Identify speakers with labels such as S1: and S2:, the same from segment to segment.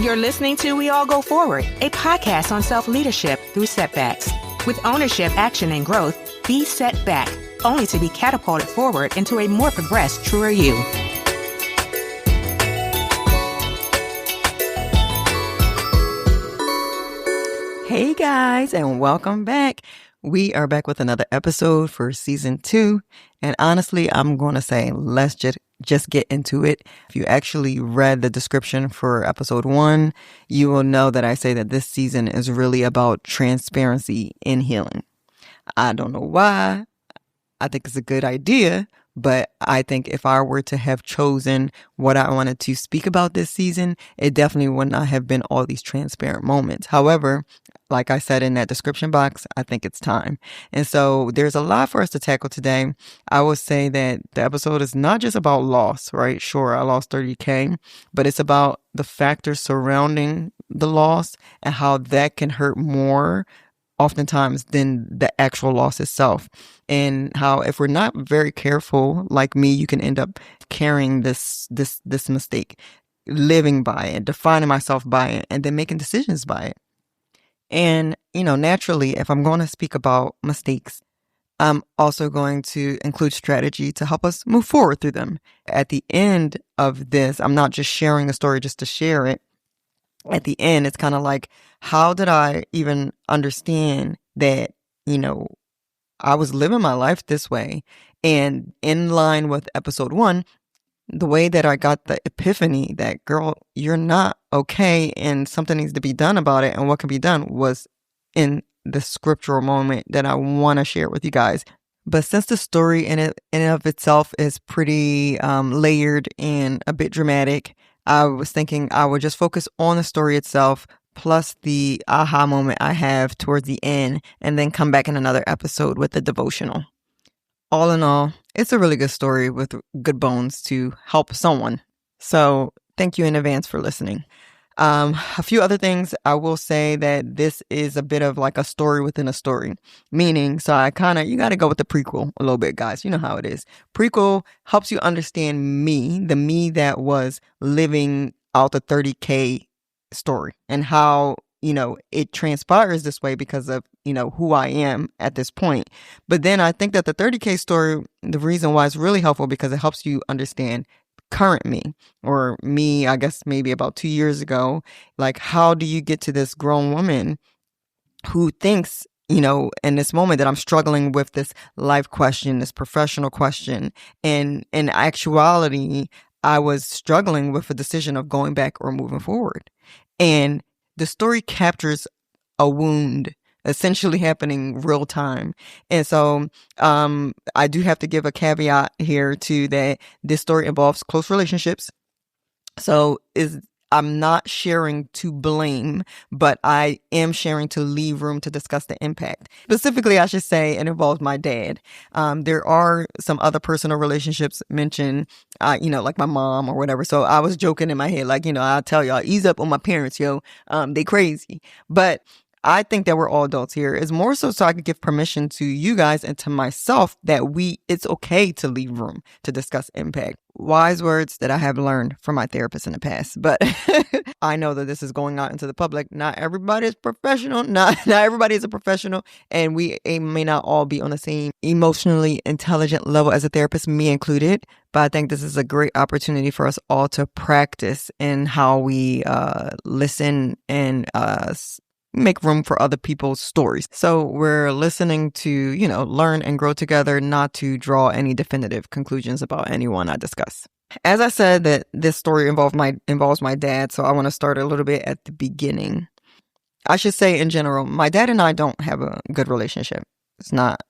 S1: You're listening to We All Go Forward, a podcast on self-leadership through setbacks. With ownership, action, and growth, be set back, only to be catapulted forward into a more progressed, truer you.
S2: Hey guys, and welcome back. We are back with another episode for season 2. And honestly, I'm going to say, let's just get into it. If you actually read the description for episode 1, you will know that I say that this season is really about transparency in healing. I don't know why. I think it's a good idea, but I think if I were to have chosen what I wanted to speak about this season, it definitely would not have been all these transparent moments. However, like I said in that description box, I think it's time. And so there's a lot for us to tackle today. I would say that the episode is not just about loss, right? Sure, I lost 30K, but it's about the factors surrounding the loss and how that can hurt more oftentimes than the actual loss itself. And how if we're not very careful, like me, you can end up carrying this mistake, living by it, defining myself by it, and then making decisions by it. And, naturally, if I'm going to speak about mistakes, I'm also going to include strategy to help us move forward through them. At the end of this, I'm not just sharing a story just to share it. At the end, it's kind of like, how did I even understand that, I was living my life this way? And in line with episode 1, the way that I got the epiphany that, girl, you're not okay and something needs to be done about it, and what can be done, was in the scriptural moment that I want to share with you guys. But since the story in and of itself is pretty layered and a bit dramatic, I was thinking I would just focus on the story itself, plus the aha moment I have towards the end, and then come back in another episode with the devotional. All in all, it's a really good story with good bones to help someone. So thank you in advance for listening. A few other things. I will say that this is a bit of like a story within a story, meaning, so you got to go with the prequel a little bit, guys. You know how it is. Prequel helps you understand me, the me that was living out the 30K story, and how, it transpires this way because of, who I am at this point. But then I think that the 30K story, the reason why it's really helpful, because it helps you understand current me, or me, I guess maybe about 2 years ago. Like, how do you get to this grown woman who thinks, in this moment that I'm struggling with this life question, this professional question. And in actuality, I was struggling with a decision of going back or moving forward. And the story captures a wound essentially happening real time. And so I do have to give a caveat here too, that this story involves close relationships. So I'm not sharing to blame, but I am sharing to leave room to discuss the impact. Specifically, I should say it involves my dad. There are some other personal relationships mentioned, like my mom or whatever. So I was joking in my head, like, I'll tell y'all, ease up on my parents, yo. They crazy. But I think that we're all adults here. It's more so I could give permission to you guys and to myself that it's okay to leave room to discuss impact. Wise words that I have learned from my therapist in the past. But I know that this is going out into the public. Not everybody is professional. Not everybody is a professional. And we may not all be on the same emotionally intelligent level as a therapist, me included. But I think this is a great opportunity for us all to practice in how we listen and make room for other people's stories. So we're listening to, learn and grow together, not to draw any definitive conclusions about anyone I discuss. As I said, that this story involves my dad, so I want to start a little bit at the beginning. I should say in general, my dad and I don't have a good relationship. It's not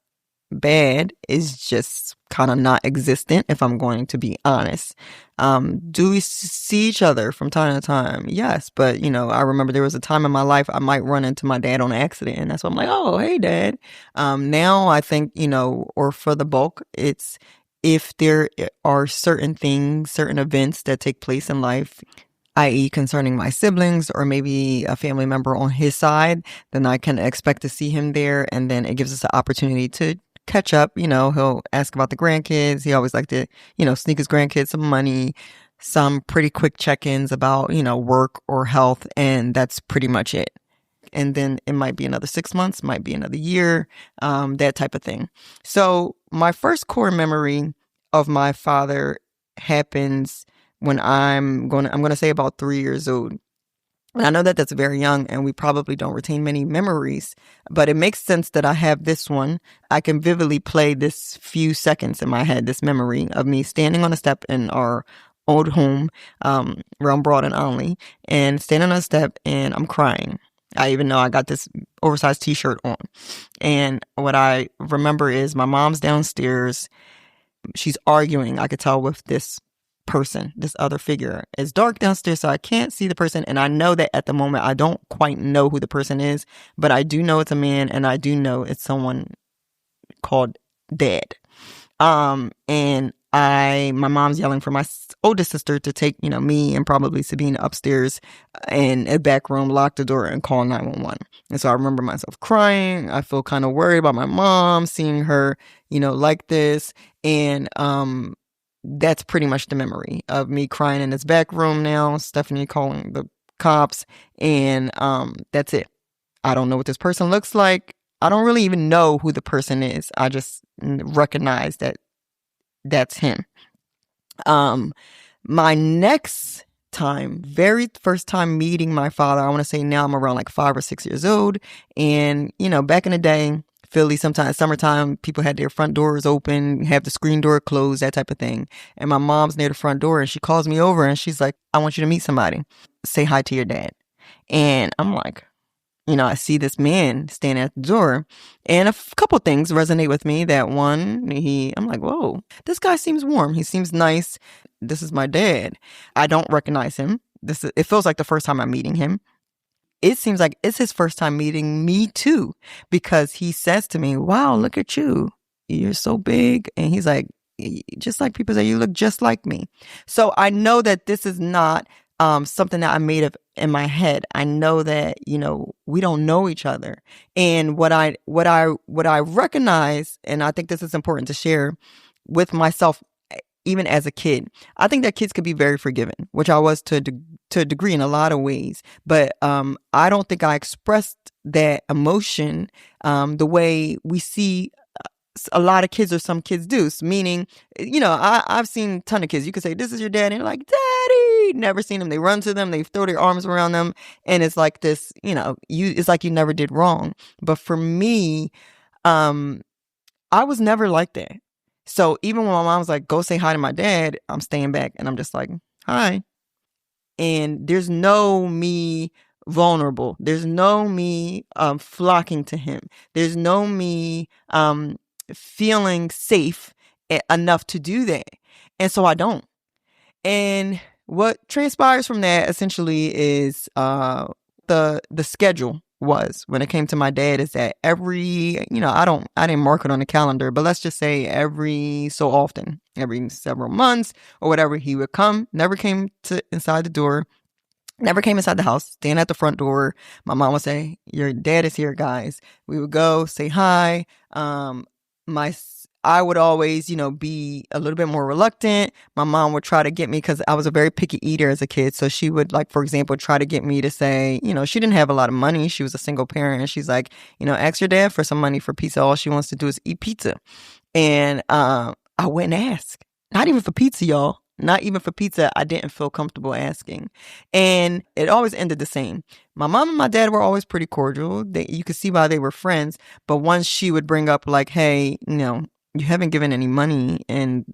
S2: bad, is just kind of not existent, if I'm going to be honest. Do we see each other from time to time? Yes, but I remember there was a time in my life I might run into my dad on accident, and that's why I'm like, oh, hey, Dad. Now I think, or for the bulk, it's if there are certain things, certain events that take place in life, i.e. concerning my siblings or maybe a family member on his side, then I can expect to see him there, and then it gives us the opportunity to catch up. He'll ask about the grandkids. He always liked to, sneak his grandkids some money, some pretty quick check-ins about, work or health, and that's pretty much it. And then it might be another 6 months, might be another year, that type of thing. So my first core memory of my father happens when I'm going to say about 3 years old. And I know that that's very young and we probably don't retain many memories, but it makes sense that I have this one. I can vividly play this few seconds in my head, this memory of me standing on a step in our old home, where I'm Broad and Only, and standing on a step and I'm crying. I even know I got this oversized t-shirt on. And what I remember is my mom's downstairs. She's arguing, I could tell, with this person, this other figure. It's dark downstairs, so I can't see the person. And I know that at the moment, I don't quite know who the person is, but I do know it's a man, and I do know it's someone called Dad. And my mom's yelling for my oldest sister to take, me and probably Sabine upstairs in a back room, lock the door, and call 911. And so I remember myself crying. I feel kind of worried about my mom, seeing her, like this. And, that's pretty much the memory of me crying in this back room now, Stephanie calling the cops, and, that's it. I don't know what this person looks like. I don't really even know who the person is. I just recognize that that's him. My next time, very first time meeting my father, I want to say now I'm around like 5 or 6 years old. And, back in the day, Philly, sometimes summertime, people had their front doors open, have the screen door closed, that type of thing. And my mom's near the front door and she calls me over and she's like, I want you to meet somebody. Say hi to your dad. And I'm like, I see this man standing at the door, and a couple things resonate with me. That one, I'm like, whoa, this guy seems warm. He seems nice. This is my dad. I don't recognize him. It feels like the first time I'm meeting him. It seems like it's his first time meeting me too, because he says to me, wow, look at you. You're so big. And he's like, just like people say, you look just like me. So I know that this is not something that I made up in my head. I know that, we don't know each other. And what I recognize, and I think this is important to share with myself, even as a kid, I think that kids could be very forgiving, which I was to a degree in a lot of ways. But I don't think I expressed that emotion the way we see a lot of kids or some kids do. Meaning, I've seen a ton of kids. You could say, this is your dad. And you're like, Daddy. Never seen them. They run to them. They throw their arms around them. And it's like this, it's like you never did wrong. But for me, I was never like that. So even when my mom was like, go say hi to my dad, I'm staying back and I'm just like, hi. And there's no me vulnerable. There's no me flocking to him. There's no me feeling safe enough to do that. And so I don't. And what transpires from that essentially is the schedule was when it came to my dad is that every, I didn't mark it on the calendar, but let's just say every so often, every several months or whatever, he would come, never came to inside the door, never came inside the house, stand at the front door. My mom would say, your dad is here, guys. We would go say hi. I would always, be a little bit more reluctant. My mom would try to get me, because I was a very picky eater as a kid. So she would, like, for example, try to get me to say, she didn't have a lot of money. She was a single parent. And she's like, ask your dad for some money for pizza. All she wants to do is eat pizza. And I wouldn't ask. Not even for pizza, y'all. Not even for pizza. I didn't feel comfortable asking. And it always ended the same. My mom and my dad were always pretty cordial. You could see why they were friends. But once she would bring up, like, hey, you haven't given any money and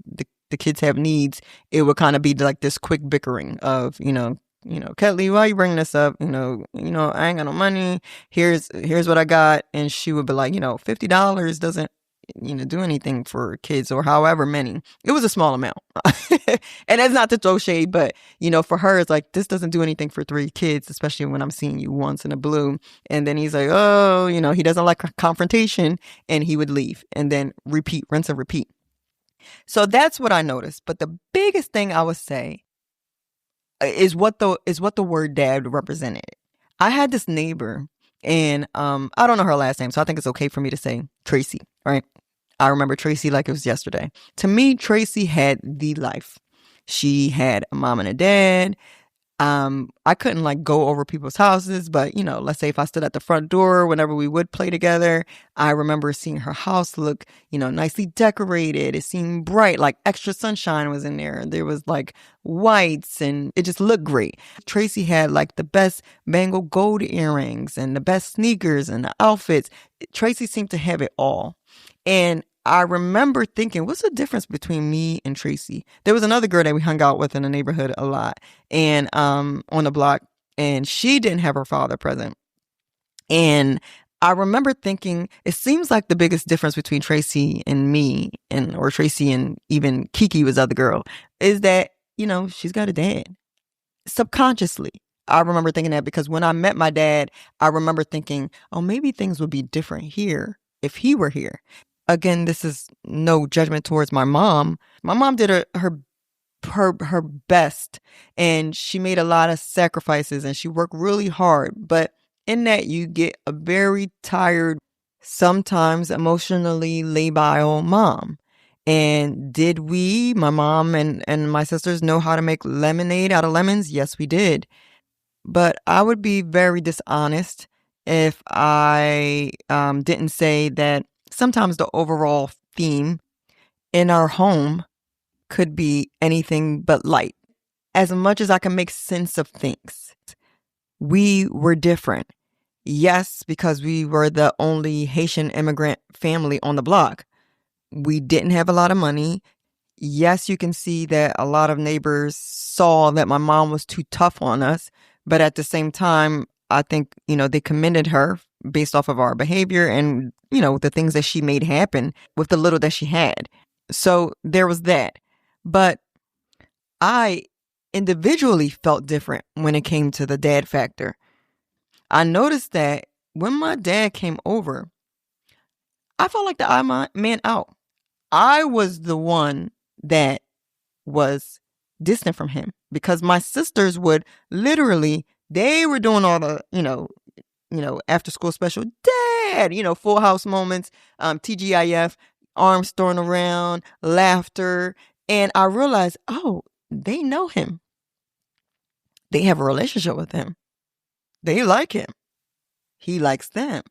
S2: the kids have needs, it would kind of be like this quick bickering of, Ketley, why are you bringing this up? I ain't got no money. Here's what I got. And she would be like, $50 doesn't, do anything for kids, or however many. It was a small amount. And that's not to throw shade, but, for her, it's like, this doesn't do anything for 3 kids, especially when I'm seeing you once in a blue. And then he's like, oh, he doesn't like confrontation, and he would leave and then repeat, rinse and repeat. So that's what I noticed. But the biggest thing I would say is what the word dad represented. I had this neighbor, and I don't know her last name, so I think it's okay for me to say Tracy, right? I remember Tracy like it was yesterday. To me, Tracy had the life. She had a mom and a dad. I couldn't like go over people's houses, but let's say if I stood at the front door whenever we would play together, I remember seeing her house look, nicely decorated. It seemed bright, like extra sunshine was in there. There was like whites and it just looked great. Tracy had like the best bangle gold earrings and the best sneakers and the outfits. Tracy seemed to have it all. And I remember thinking, what's the difference between me and Tracy? There was another girl that we hung out with in the neighborhood a lot and on the block, and she didn't have her father present. And I remember thinking, it seems like the biggest difference between Tracy and me, or Tracy and even Kiki was the other girl, is that, she's got a dad. Subconsciously, I remember thinking that because when I met my dad, I remember thinking, oh, maybe things would be different here if he were here. Again, this is no judgment towards my mom. My mom did her best, and she made a lot of sacrifices, and she worked really hard. But in that, you get a very tired, sometimes emotionally labile mom. And did we, my mom and my sisters, know how to make lemonade out of lemons? Yes, we did. But I would be very dishonest if I didn't say that sometimes the overall theme in our home could be anything but light. As much as I can make sense of things, we were different. Yes, because we were the only Haitian immigrant family on the block. We didn't have a lot of money. Yes, you can see that a lot of neighbors saw that my mom was too tough on us. But at the same time, I think, they commended her based off of our behavior and, the things that she made happen with the little that she had. So there was that. But I individually felt different when it came to the dad factor. I noticed that when my dad came over, I felt like the odd man out. I was the one that was distant from him because my sisters would literally, they were doing all the, after school special, dad, full house moments, TGIF, arms thrown around, laughter. And I realized, oh, they know him. They have a relationship with him. They like him. He likes them.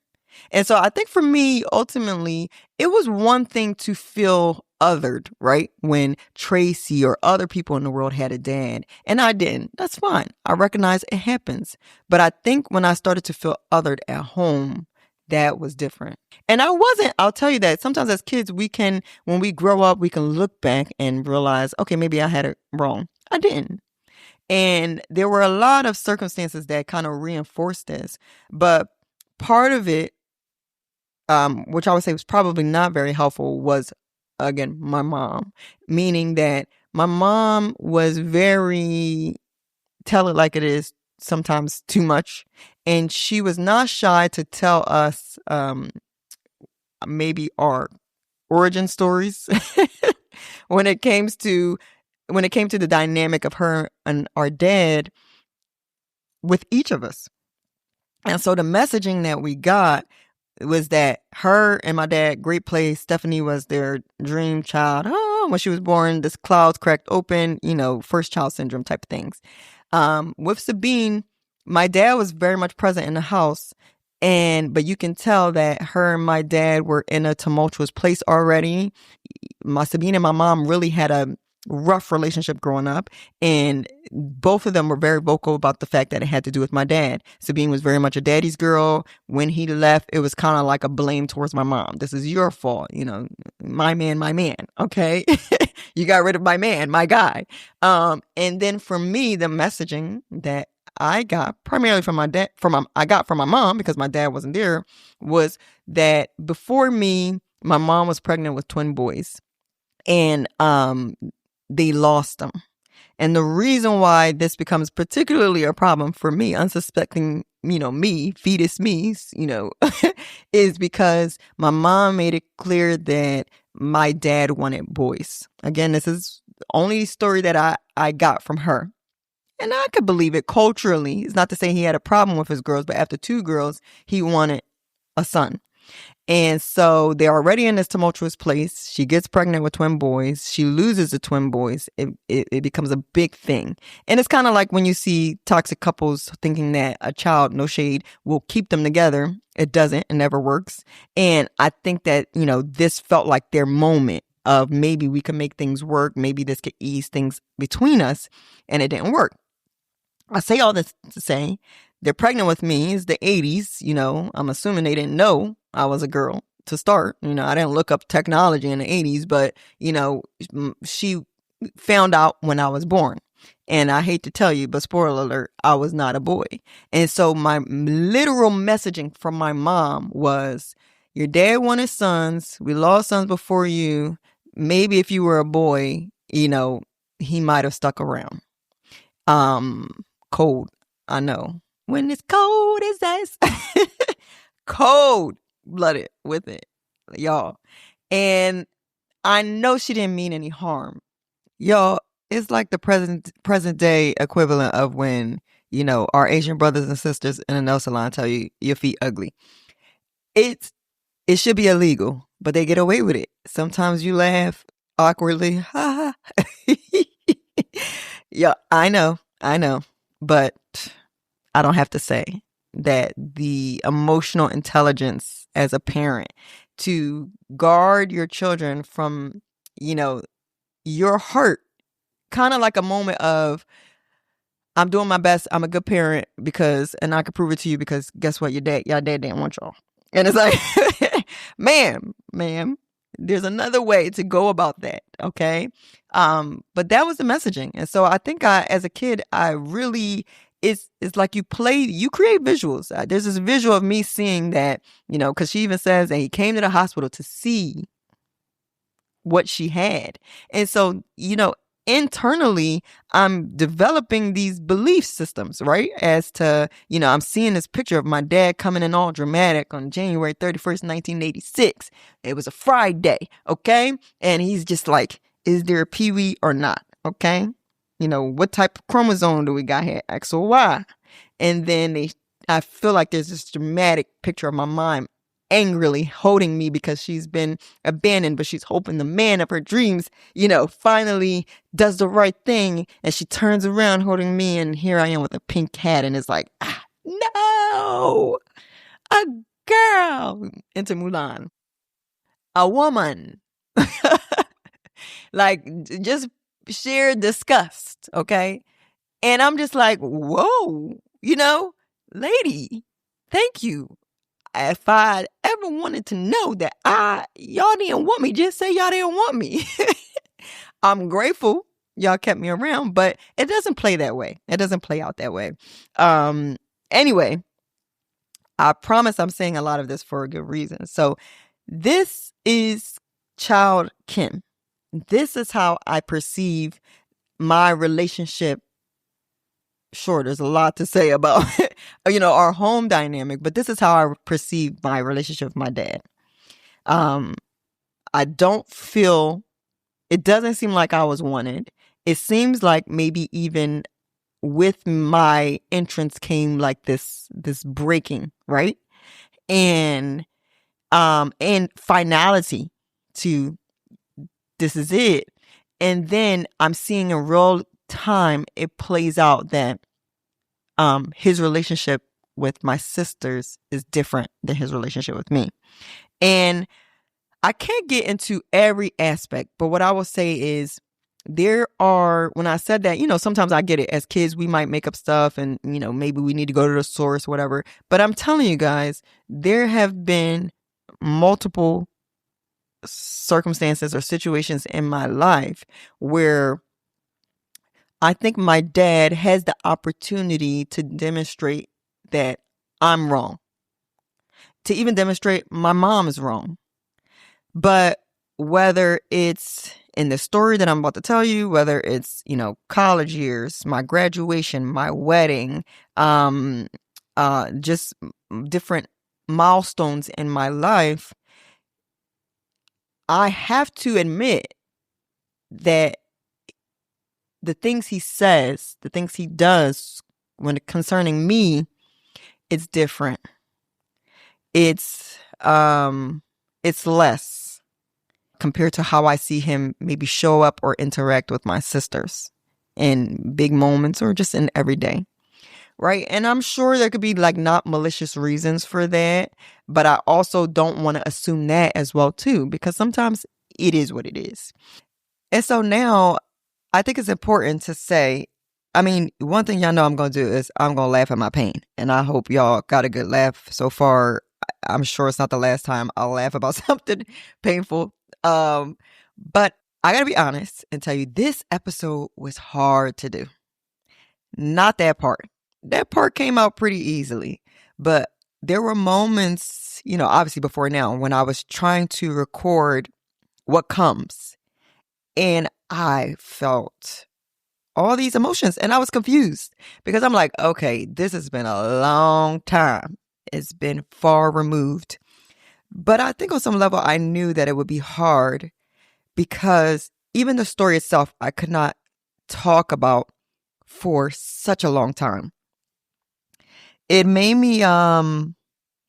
S2: And so I think for me, ultimately, it was one thing to feel othered, right? When Tracy or other people in the world had a dad and I didn't. That's fine. I recognize it happens. But I think when I started to feel othered at home, that was different. And I'll tell you that sometimes as kids, when we grow up, we can look back and realize, okay, maybe I had it wrong. I didn't. And there were a lot of circumstances that kind of reinforced this. But part of it, which I would say was probably not very helpful, was, again, my mom. Meaning that my mom was very, tell it like it is, sometimes too much. And she was not shy to tell us maybe our origin stories when it came to the dynamic of her and our dad with each of us. And so the messaging that we got was that her and my dad, great place. Stephanie was their dream child. Oh, when she was born, this clouds cracked open, first child syndrome type of things. With Sabine, my dad was very much present in the house. But you can tell that her and my dad were in a tumultuous place already. Sabine and my mom really had a rough relationship growing up, and both of them were very vocal about the fact that it had to do with my dad. Sabine was very much a daddy's girl. When he left, it was kind of like a blame towards my mom. This is your fault, my man, okay? You got rid of my man, my guy. And then for me, the messaging that I got primarily from my dad, I got from my mom, because my dad wasn't there, was that before me, my mom was pregnant with twin boys, and they lost them. And the reason why this becomes particularly a problem for me, unsuspecting, me, fetus me, is because my mom made it clear that my dad wanted boys. Again, this is the only story that I got from her. And I could believe it culturally. It's not to say he had a problem with his girls, but after two girls, he wanted a son. And so they're already in this tumultuous place. She gets pregnant with twin boys. She loses the twin boys. It becomes a big thing. And it's kind of like when you see toxic couples thinking that a child, no shade, will keep them together. It doesn't. It never works. And I think that, this felt like their moment of maybe we could make things work. Maybe this could ease things between us. And it didn't work. I say all this to say they're pregnant with me. It's the 80s. I'm assuming they didn't know I was a girl to start. I didn't look up technology in the 80s, but, she found out when I was born. And I hate to tell you, but spoiler alert, I was not a boy. And so my literal messaging from my mom was, your dad wanted sons. We lost sons before you. Maybe if you were a boy, he might have stuck around. Cold. I know. When it's cold as ice. Cold blooded with it, y'all. And I know she didn't mean any harm. Y'all, it's like the present day equivalent of when, our Asian brothers and sisters in a nail salon tell you your feet ugly. It should be illegal, but they get away with it. Sometimes you laugh awkwardly. Ha ha. Yeah, I know. But I don't have to say that the emotional intelligence as a parent to guard your children from, your hurt, kind of like a moment of, I'm doing my best. I'm a good parent and I can prove it to you because guess what? Y'all dad didn't want y'all. And it's like, ma'am, there's another way to go about that. Okay. But that was the messaging. And so I think as a kid, I really, it's like you create visuals. There's this visual of me seeing that, cause she even says that he came to the hospital to see what she had. And so, internally, I'm developing these belief systems, right? As to, I'm seeing this picture of my dad coming in all dramatic on January 31st, 1986. It was a Friday, okay? And he's just like, is there a Pee-wee or not, okay? What type of chromosome do we got here? X or Y? And then I feel like there's this dramatic picture of my mom angrily holding me because she's been abandoned, but she's hoping the man of her dreams, finally does the right thing. And she turns around holding me, and here I am with a pink cat, and it's like, no, a girl into Mulan, a woman, like just sheer disgust. Okay. And I'm just like, whoa, lady, thank you. If I ever wanted to know that y'all didn't want me, just say y'all didn't want me. I'm grateful y'all kept me around, but it doesn't play that way. It doesn't play out that way. Anyway, I promise I'm saying a lot of this for a good reason. So this is child Kim. This is how I perceive my relationship. Sure, there's a lot to say about, our home dynamic, but this is how I perceive my relationship with my dad. I don't feel, it doesn't seem like I was wanted. It seems like maybe even with my entrance came like this breaking, right? And finality to this is it. And then I'm seeing in real time, it plays out that his relationship with my sisters is different than his relationship with me. And I can't get into every aspect, but what I will say is when I said that, sometimes I get it. As kids, we might make up stuff and, maybe we need to go to the source, whatever. But I'm telling you guys, there have been multiple circumstances or situations in my life where I think my dad has the opportunity to demonstrate that I'm wrong, to even demonstrate my mom is wrong. But whether it's in the story that I'm about to tell you, whether it's, college years, my graduation, my wedding, just different milestones in my life, I have to admit that the things he says, the things he does when concerning me, it's different. It's It's less compared to how I see him maybe show up or interact with my sisters in big moments or just in everyday. Right. And I'm sure there could be like not malicious reasons for that, but I also don't want to assume that as well, too, because sometimes it is what it is. And so now I think it's important to say, I mean, one thing y'all know I'm going to do is I'm going to laugh at my pain. And I hope y'all got a good laugh so far. I'm sure it's not the last time I'll laugh about something painful. But I got to be honest and tell you, this episode was hard to do. Not that part. That part came out pretty easily. But there were moments, obviously before now, when I was trying to record what comes. And I felt all these emotions and I was confused because I'm like, okay, this has been a long time. It's been far removed. But I think on some level, I knew that it would be hard because even the story itself, I could not talk about for such a long time. It made me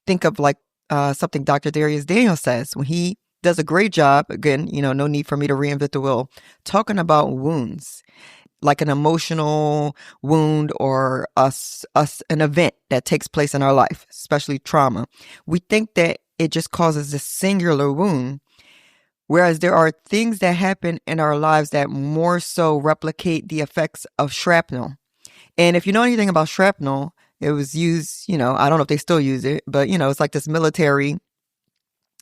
S2: think of like something Dr. Darius Daniels says when he does a great job. Again, no need for me to reinvent the wheel, talking about wounds, like an emotional wound or an event that takes place in our life, especially trauma. We think that it just causes a singular wound, whereas there are things that happen in our lives that more so replicate the effects of shrapnel. And if you know anything about shrapnel, it was used, I don't know if they still use it, but, it's like this military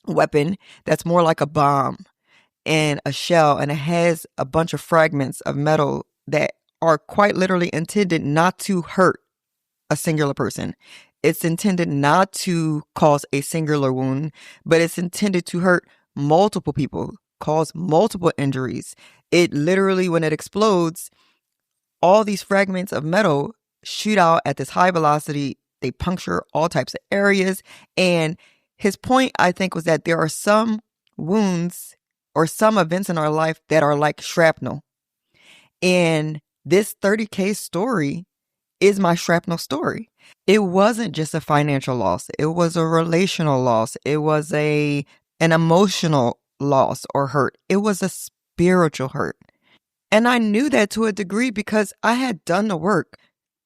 S2: weapon that's more like a bomb and a shell, and it has a bunch of fragments of metal that are quite literally intended not to hurt a singular person. It's intended not to cause a singular wound, but it's intended to hurt multiple people, cause multiple injuries. It literally, when it explodes, all these fragments of metal shoot out at this high velocity. They puncture all types of areas. And his point, I think, was that there are some wounds or some events in our life that are like shrapnel. And this 30K story is my shrapnel story. It wasn't just a financial loss. It was a relational loss. It was an emotional loss or hurt. It was a spiritual hurt. And I knew that to a degree because I had done the work.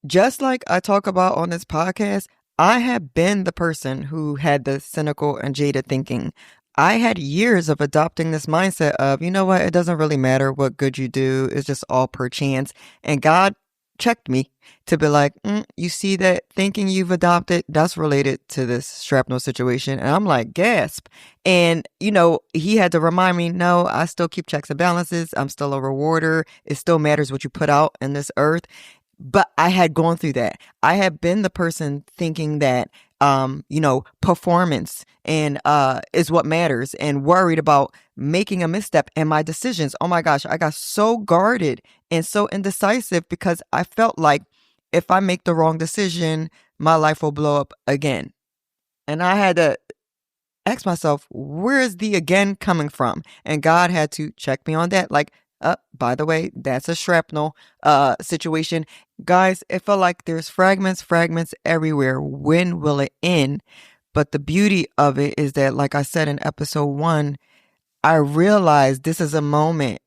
S2: Just like I talk about on this podcast, I had been the person who had the cynical and jaded thinking. I had years of adopting this mindset of, you know what, it doesn't really matter what good you do. It's just all per chance. And God checked me to be like, you see that thinking you've adopted, that's related to this shrapnel situation. And I'm like, gasp. And, he had to remind me, no, I still keep checks and balances. I'm still a rewarder. It still matters what you put out in this earth. But I had gone through that. I had been the person thinking that, performance and is what matters, and worried about making a misstep in my decisions. Oh my gosh, I got so guarded and so indecisive because I felt like if I make the wrong decision, my life will blow up again. And I had to ask myself, where is the again coming from? And God had to check me on that. Like, by the way, that's a shrapnel situation. Guys, it felt like there's fragments everywhere. When will it end? But the beauty of it is that, like I said in episode 1, I realized this is a moment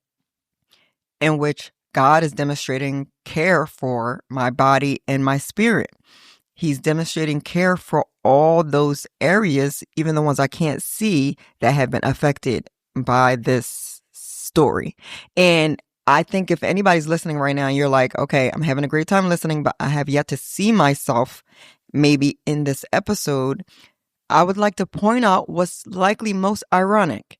S2: in which God is demonstrating care for my body and my spirit. He's demonstrating care for all those areas, even the ones I can't see, that have been affected by this story. And I think if anybody's listening right now and you're like, okay, I'm having a great time listening, but I have yet to see myself maybe in this episode, I would like to point out what's likely most ironic.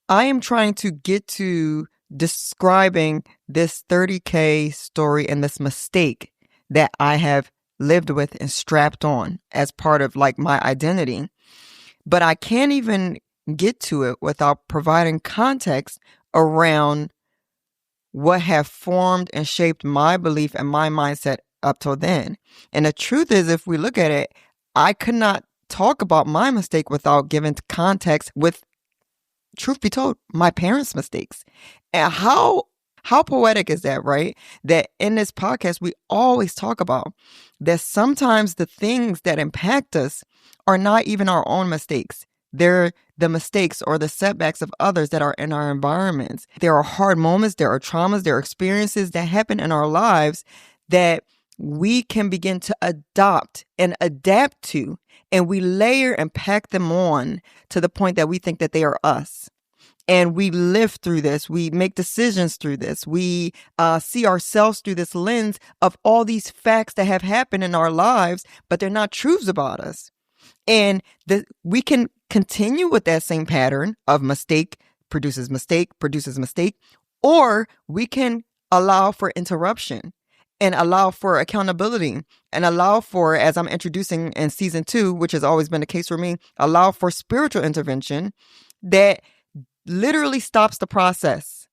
S2: I am trying to get to describing this 30K story and this mistake that I have lived with and strapped on as part of like my identity. But I can't even get to it without providing context around what have formed and shaped my belief and my mindset up till then. And the truth is, if we look at it, I could not talk about my mistake without giving context with, truth be told, my parents' mistakes. And how How poetic is that, right? That in this podcast, we always talk about that sometimes the things that impact us are not even our own mistakes. They're the mistakes or the setbacks of others that are in our environments. There are hard moments, there are traumas, there are experiences that happen in our lives that we can begin to adopt and adapt to, and we layer and pack them on to the point that we think that they are us. And we live through this. We make decisions through this. We see ourselves through this lens of all these facts that have happened in our lives, but they're not truths about us. And we can continue with that same pattern of mistake, produces mistake, or we can allow for interruption and allow for accountability and allow for, as I'm introducing in season 2, which has always been the case for me, allow for spiritual intervention that literally stops the process.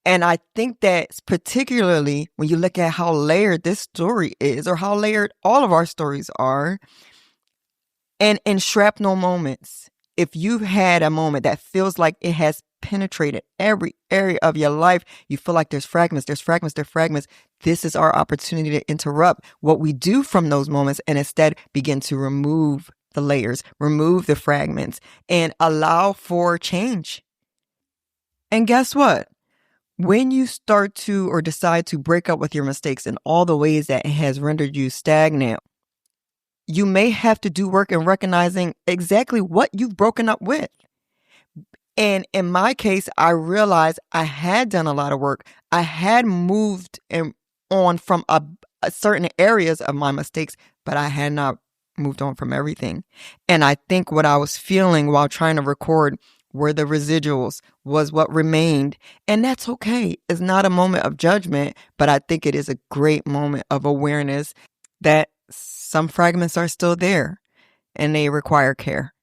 S2: And I think that particularly when you look at how layered this story is, or how layered all of our stories are, and in shrapnel moments, if you've had a moment that feels like it has penetrated every area of your life, you feel like there's fragments, this is our opportunity to interrupt what we do from those moments and instead begin to remove the layers, remove the fragments, and allow for change. And guess what? When you start to or decide to break up with your mistakes in all the ways that it has rendered you stagnant, you may have to do work in recognizing exactly what you've broken up with. And in my case, I realized I had done a lot of work. I had moved on from certain areas of my mistakes, but I had not moved on from everything. And I think what I was feeling while trying to record were the residuals, was what remained. And that's okay. It's not a moment of judgment, but I think it is a great moment of awareness that some fragments are still there and they require care.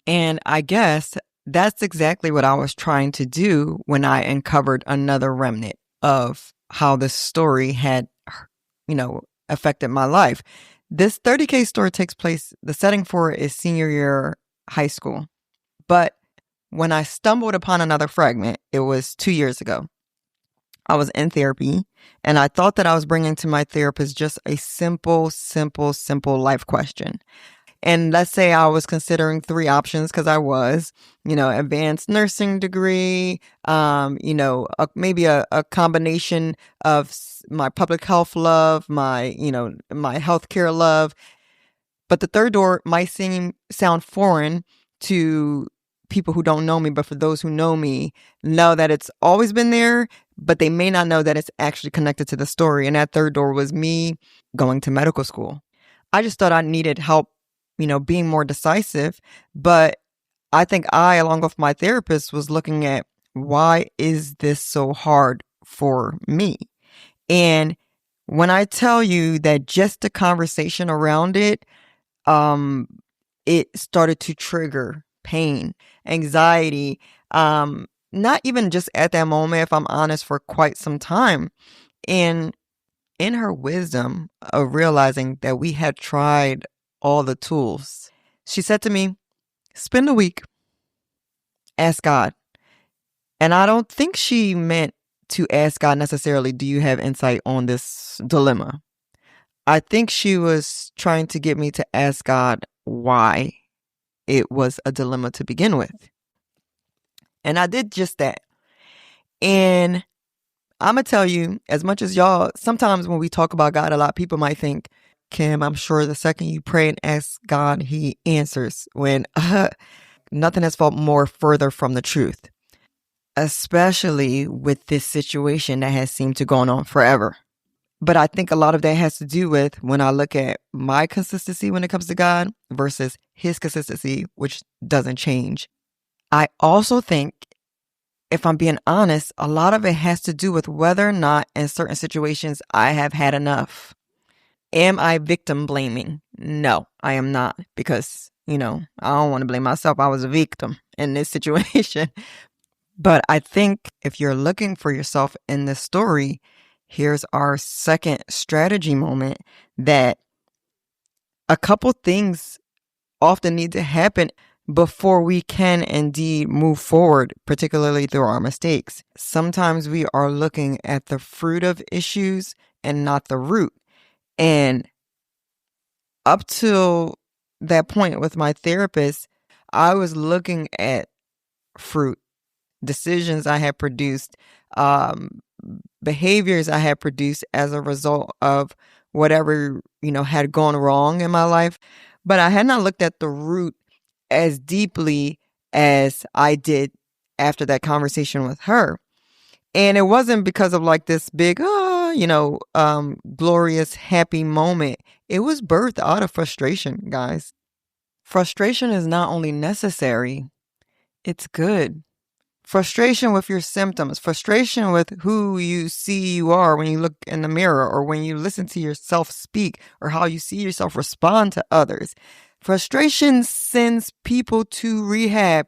S2: And I guess that's exactly what I was trying to do when I uncovered another remnant of how this story had, affected my life. This 30K story takes place, the setting for it is senior year high school. But when I stumbled upon another fragment, it was 2 years ago. I was in therapy, and I thought that I was bringing to my therapist just a simple life question. And let's say I was considering 3 options, because I was, advanced nursing degree, maybe a combination of my public health love, my healthcare love. But the third door might sound foreign to people who don't know me, but for those who know me, know that it's always been there, but they may not know that it's actually connected to the story. And that third door was me going to medical school. I just thought I needed help, being more decisive. But I think I, along with my therapist, was looking at, why is this so hard for me? And when I tell you that just the conversation around it, it started to trigger pain, anxiety, not even just at that moment, if I'm honest, for quite some time. And in her wisdom of realizing that we had tried all the tools, she said to me, spend a week, ask God. And I don't think she meant to ask God necessarily, do you have insight on this dilemma? I think she was trying to get me to ask God why it was a dilemma to begin with. And I did just that. And I'm going to tell you, as much as y'all, sometimes when we talk about God, a lot of people might think, Kim, I'm sure the second you pray and ask God, he answers, when nothing has felt more further from the truth, especially with this situation that has seemed to go on forever. But I think a lot of that has to do with when I look at my consistency when it comes to God versus his consistency, which doesn't change. I also think, if I'm being honest, a lot of it has to do with whether or not in certain situations I have had enough. Am I victim blaming? No, I am not, because, I don't want to blame myself. I was a victim in this situation. But I think if you're looking for yourself in this story, here's our second strategy moment, that a couple things often need to happen before we can indeed move forward, particularly through our mistakes. Sometimes we are looking at the fruit of issues and not the root. And up till that point with my therapist, I was looking at fruit, decisions I had produced, um, behaviors I had produced as a result of whatever, had gone wrong in my life. But I had not looked at the root as deeply as I did after that conversation with her. And it wasn't because of like this big, glorious, happy moment. It was birthed out of frustration, guys. Frustration is not only necessary, it's good. Frustration with your symptoms, frustration with who you see you are when you look in the mirror or when you listen to yourself speak or how you see yourself respond to others. Frustration sends people to rehab.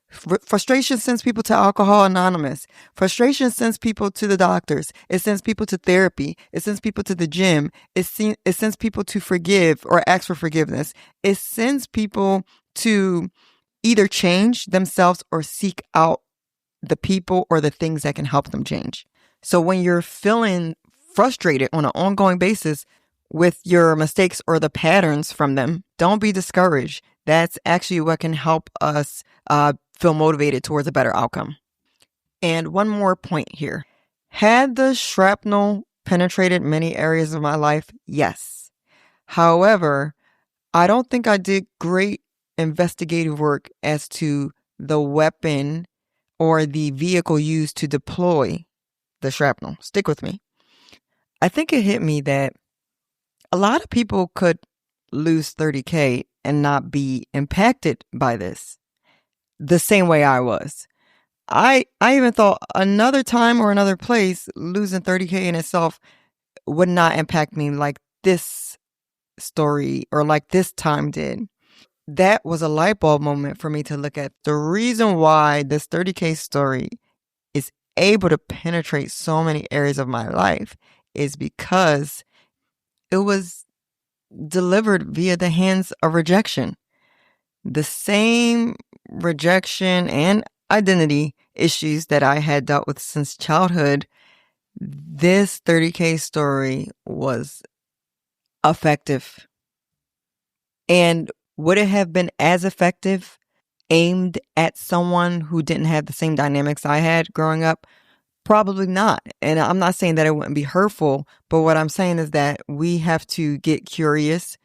S2: Frustration sends people to Alcohol Anonymous. Frustration sends people to the doctors. It sends people to therapy. It sends people to the gym. It sends people to forgive or ask for forgiveness. It sends people to either change themselves or seek out the people or the things that can help them change. So when you're feeling frustrated on an ongoing basis with your mistakes or the patterns from them, don't be discouraged. That's actually what can help us feel motivated towards a better outcome. And one more point here. Had the shrapnel penetrated many areas of my life? Yes. However, I don't think I did great investigative work as to the weapon or the vehicle used to deploy the shrapnel. Stick with me. I think it hit me that a lot of people could lose 30K and not be impacted by this the same way I was. I even thought another time or another place losing 30K in itself would not impact me like this story or like this time did. That was a light bulb moment for me to look at the reason why this 30K story is able to penetrate so many areas of my life is because it was delivered via the hands of rejection. The same rejection and identity issues that I had dealt with since childhood, this 30K story was effective. And would it have been as effective aimed at someone who didn't have the same dynamics I had growing up? Probably not. And I'm not saying that it wouldn't be hurtful, but what I'm saying is that we have to get curious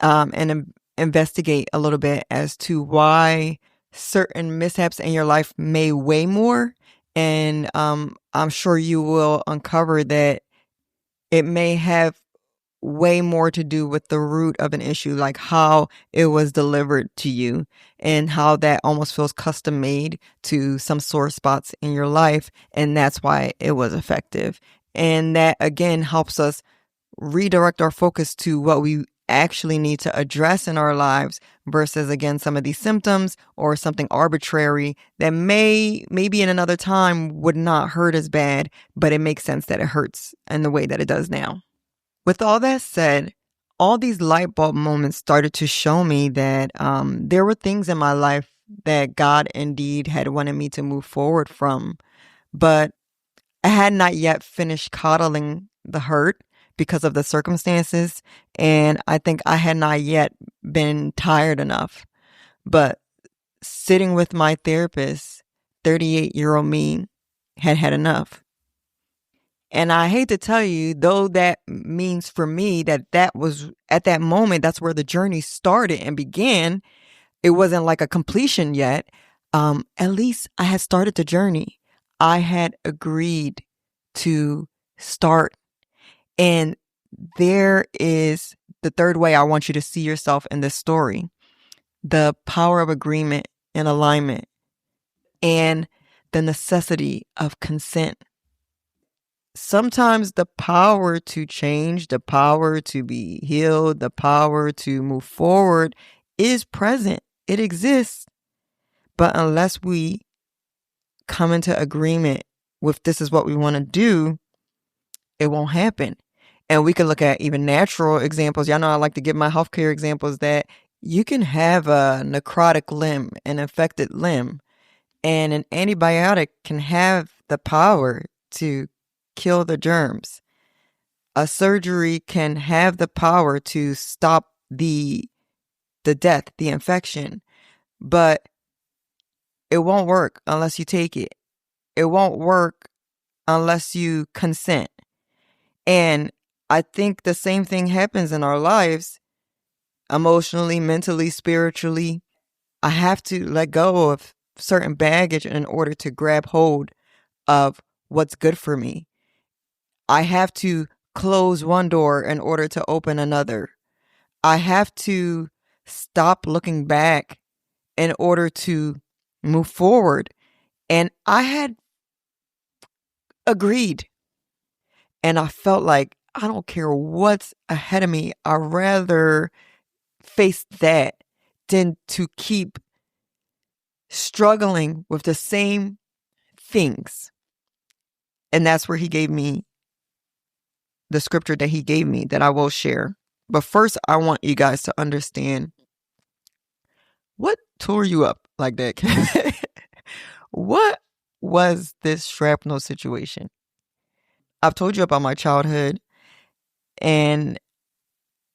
S2: and investigate a little bit as to why certain mishaps in your life may weigh more. And I'm sure you will uncover that it may have way more to do with the root of an issue, like how it was delivered to you and how that almost feels custom made to some sore spots in your life. And that's why it was effective. And that again helps us redirect our focus to what we actually need to address in our lives versus again some of these symptoms or something arbitrary that maybe in another time would not hurt as bad, but it makes sense that it hurts in the way that it does now. With all that said, all these light bulb moments started to show me that there were things in my life that God indeed had wanted me to move forward from, but I had not yet finished coddling the hurt because of the circumstances, and I think I had not yet been tired enough. But sitting with my therapist, 38-year-old me had had enough. And I hate to tell you, though that means for me that was at that moment, that's where the journey started and began. It wasn't like a completion yet. At least I had started the journey. I had agreed to start. And there is the third way I want you to see yourself in this story. The power of agreement and alignment and the necessity of consent. Sometimes the power to change, the power to be healed, the power to move forward is present. It exists. But unless we come into agreement with this is what we want to do, it won't happen. And we can look at even natural examples. Y'all know I like to give my healthcare examples that You can have a necrotic limb, an infected limb, and an antibiotic can have the power to kill the germs. A surgery can have the power to stop the death, the infection, but it won't work unless you take it. It won't work unless you consent. And I think the same thing happens in our lives, emotionally, mentally, spiritually. I have to let go of certain baggage in order to grab hold of what's good for me. I have to close one door in order to open another. I have to stop looking back in order to move forward. And I had agreed. And I felt like I don't care what's ahead of me. I'd rather face that than to keep struggling with the same things. And that's where he gave me the scripture that he gave me that I will share. But first, I want you guys to understand what tore you up like that. What was this shrapnel situation? I've told you about my childhood, and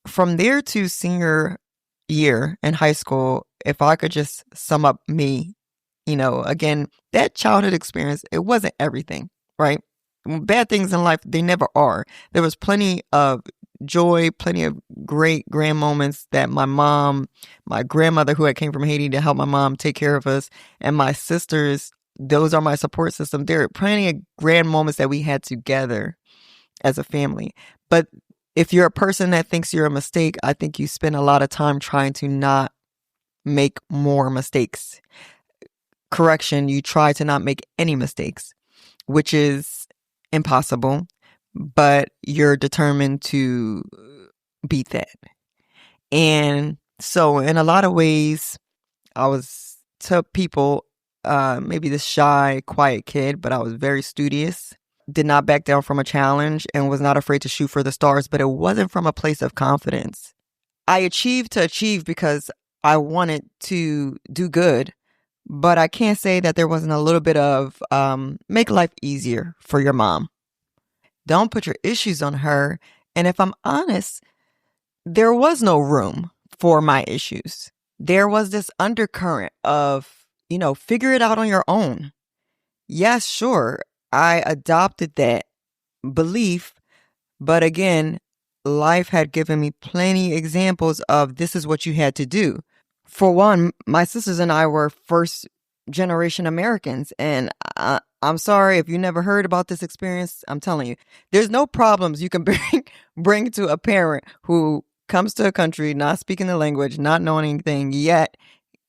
S2: from there to senior year in high school, if I could just sum up me, again, that childhood experience, it wasn't everything, right? Bad things in life, they never are. There was plenty of joy, plenty of great grand moments that my mom, my grandmother who had came from Haiti to help my mom take care of us, and my sisters, those are my support system. There are plenty of grand moments that we had together as a family. But if you're a person that thinks you're a mistake, I think you spend a lot of time trying to not make more mistakes. Correction, you try to not make any mistakes, which is impossible, but you're determined to beat that. And so in a lot of ways, I was to people, maybe this shy, quiet kid, but I was very studious, did not back down from a challenge, and was not afraid to shoot for the stars, but it wasn't from a place of confidence. I achieved to achieve because I wanted to do good, but I can't say that there wasn't a little bit of make life easier for your mom. Don't put your issues on her. And if I'm honest, there was no room for my issues. There was this undercurrent of, figure it out on your own. Yes, sure, I adopted that belief, but again, life had given me plenty examples of this is what you had to do. For one, my sisters and I were first generation Americans, and I'm sorry if you never heard about this experience. I'm telling you, there's no problems you can bring to a parent who comes to a country not speaking the language, not knowing anything, yet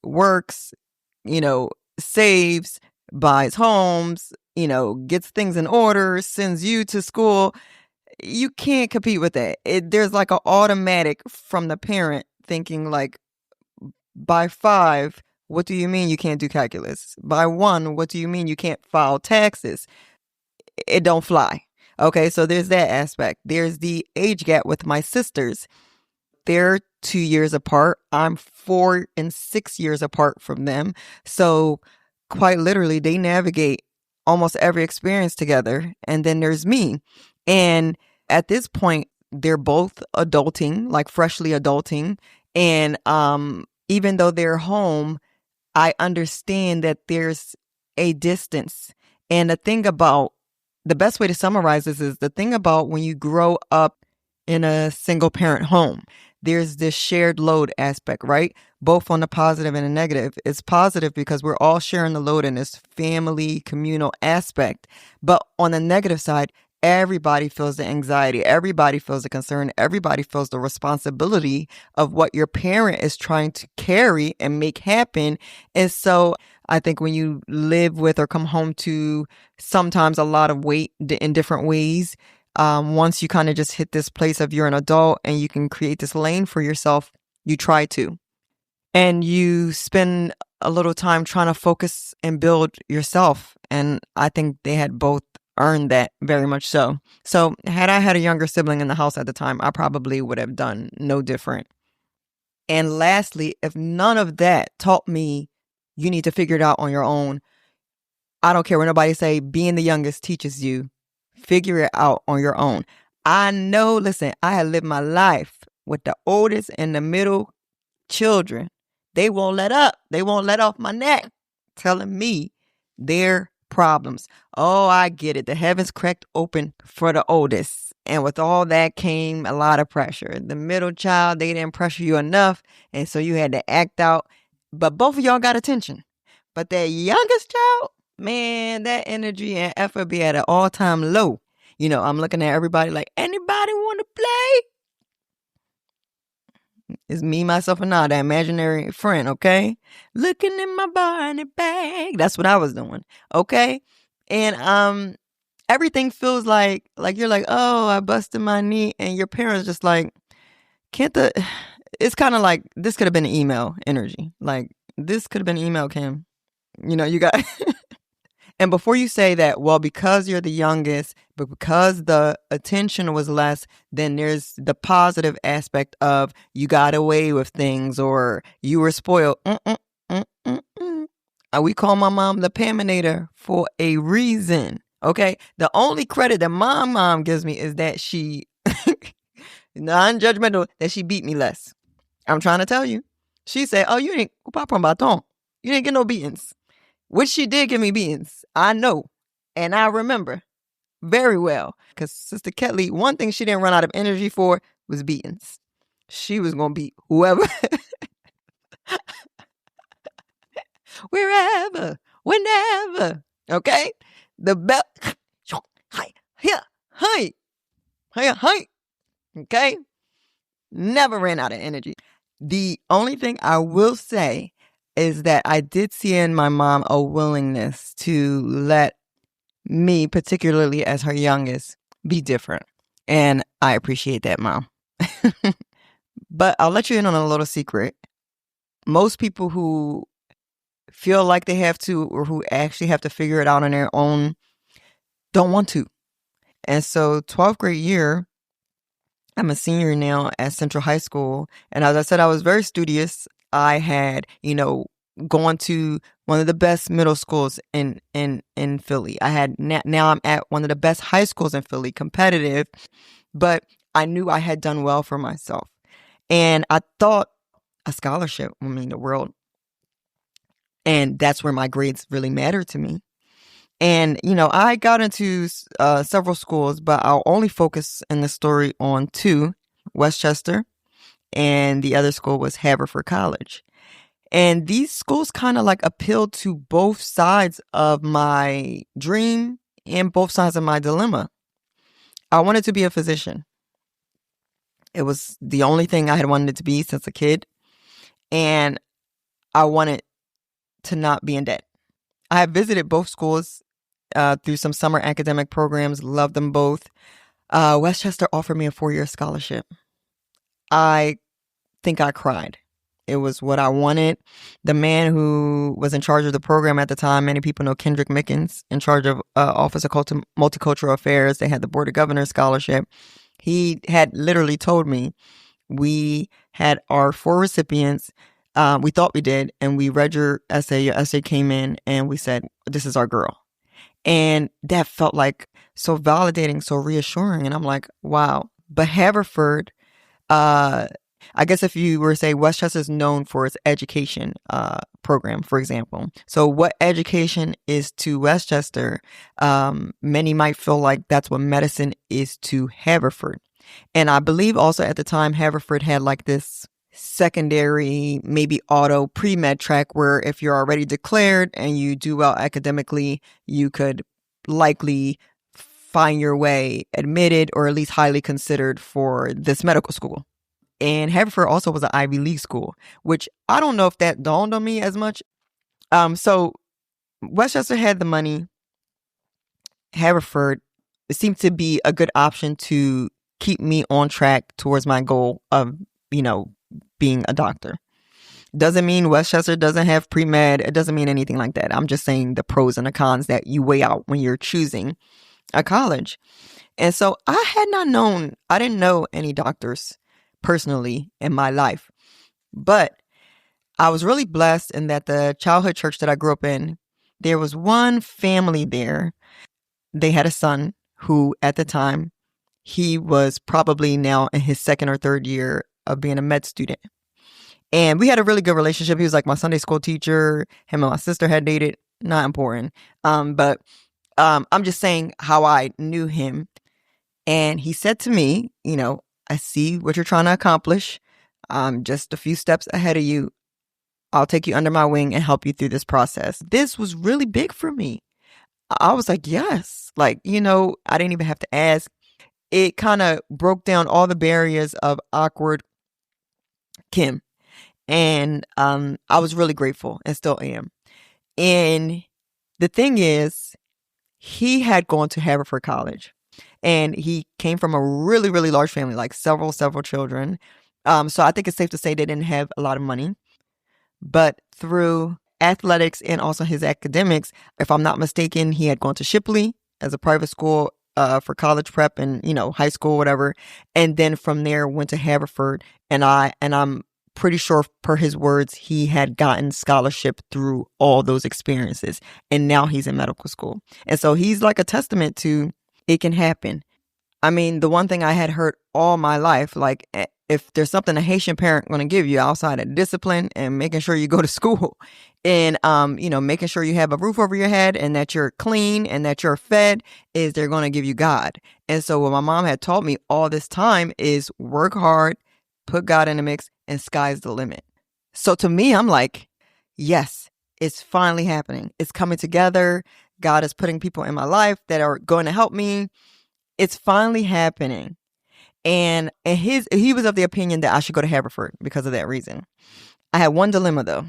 S2: works, saves, buys homes, gets things in order, sends you to school. You can't compete with that. There's like an automatic from the parent thinking like, by 5, what do you mean you can't do calculus? By 1, what do you mean you can't file taxes? It don't fly. Okay, so there's that aspect. There's the age gap with my sisters. They're 2 years apart. I'm 4 and 6 years apart from them. So quite literally, they navigate almost every experience together. And then there's me. And at this point, they're both adulting, like freshly adulting. And even though they're home, I understand that there's a distance. And the best way to summarize this is the thing about when you grow up in a single parent home, there's this shared load aspect, right? Both on the positive and the negative. It's positive because we're all sharing the load in this family communal aspect. But on the negative side, everybody feels the anxiety. Everybody feels the concern. Everybody feels the responsibility of what your parent is trying to carry and make happen. And so I think when you live with or come home to sometimes a lot of weight in different ways, once you kind of just hit this place of you're an adult and you can create this lane for yourself, you try to. And you spend a little time trying to focus and build yourself. And I think they had both earned that very much so. So had I had a younger sibling in the house at the time, I probably would have done no different. And lastly, if none of that taught me you need to figure it out on your own, I don't care what nobody say, being the youngest teaches you, figure it out on your own. I know, listen, I have lived my life with the oldest and the middle children. They won't let up. They won't let off my neck telling me their problems. Oh, I get it. The heavens cracked open for the oldest. And with all that came a lot of pressure. The middle child, they didn't pressure you enough. And so you had to act out. But both of y'all got attention. But that youngest child, man, that energy and effort be at an all-time low. You know, I'm looking at everybody like, anybody want to play? It's me, myself, and I, that imaginary friend, okay? Looking in my Barney bag. That's what I was doing, okay? And everything feels like you're like, oh, I busted my knee, and your parents just like, can't the... It's kind of like, this could have been an email energy. Like, this could have been an email, Kim. You know, you got... And before you say that, well, because you're the youngest, but because the attention was less, then there's the positive aspect of you got away with things or you were spoiled. We call my mom the Paminator for a reason. Okay. The only credit that my mom gives me is that she, non-judgmental, that she beat me less. I'm trying to tell you. She said, oh, you didn't get no beatings. Which she did give me beatings. I know. And I remember very well. Because Sister Ketley, one thing she didn't run out of energy for was beatings. She was going to beat whoever. Wherever. Whenever. Okay? The bell. Hi. Here. Hi. Hi. Hi. Okay? Never ran out of energy. The only thing I will say is that I did see in my mom a willingness to let me, particularly as her youngest, be different. And I appreciate that, Mom. But I'll let you in on a little secret. Most people who feel like they have to or who actually have to figure it out on their own don't want to. And so 12th grade year, I'm a senior now at Central High School. And as I said, I was very studious. I had, gone to one of the best middle schools in Philly. I had now I'm at one of the best high schools in Philly, competitive, but I knew I had done well for myself. And I thought a scholarship would mean the world. And that's where my grades really mattered to me. And, I got into several schools, but I'll only focus in the story on two, Westchester, and the other school was Haverford College. And these schools kind of like appealed to both sides of my dream and both sides of my dilemma. I wanted to be a physician. It was the only thing I had wanted to be since a kid. And I wanted to not be in debt. I have visited both schools through some summer academic programs, loved them both. Westchester offered me a 4-year scholarship. I think I cried. It was what I wanted. The man who was in charge of the program at the time, many people know Kendrick Mickens, in charge of Office of Multicultural Affairs. They had the Board of Governors scholarship. He had literally told me we had our 4 recipients. We thought we did. And we read your essay. Your essay came in and we said, this is our girl. And that felt like so validating, so reassuring. And I'm like, wow. But Haverford, I guess if you were to say Westchester is known for its education program, for example. So what education is to Westchester, many might feel like that's what medicine is to Haverford. And I believe also at the time, Haverford had like this secondary, maybe auto pre-med track where if you're already declared and you do well academically, you could likely find your way admitted or at least highly considered for this medical school. And Haverford also was an Ivy League school, which I don't know if that dawned on me as much. So Westchester had the money. Haverford seemed to be a good option to keep me on track towards my goal of, being a doctor. Doesn't mean Westchester doesn't have pre-med. It doesn't mean anything like that. I'm just saying the pros and the cons that you weigh out when you're choosing a college. And so I didn't know any doctors personally in my life. But I was really blessed in that the childhood church that I grew up in, there was one family there. They had a son who, at the time, he was probably now in his second or third year of being a med student. And we had a really good relationship. He was like my Sunday school teacher. Him and my sister had dated. Not important. But I'm just saying how I knew him. And he said to me, I see what you're trying to accomplish. I'm just a few steps ahead of you. I'll take you under my wing and help you through this process. This was really big for me. I was like, yes. Like, I didn't even have to ask. It kind of broke down all the barriers of awkward Kim. And I was really grateful and still am. And the thing is, he had gone to Haverford College. And he came from a really, really large family, like several children. So I think it's safe to say they didn't have a lot of money. But through athletics and also his academics, if I'm not mistaken, he had gone to Shipley as a private school for college prep and, high school, whatever. And then from there went to Haverford. And I'm pretty sure per his words, he had gotten scholarship through all those experiences. And now he's in medical school. And so he's like a testament to it can happen. I mean, the one thing I had heard all my life, like if there's something a Haitian parent going to give you outside of discipline and making sure you go to school and, making sure you have a roof over your head and that you're clean and that you're fed, is they're going to give you God. And so what my mom had taught me all this time is work hard, put God in the mix, and sky's the limit. So to me, I'm like, yes, it's finally happening. It's coming together. God is putting people in my life that are going to help me. It's finally happening. And he was of the opinion that I should go to Haverford because of that reason. I had one dilemma though.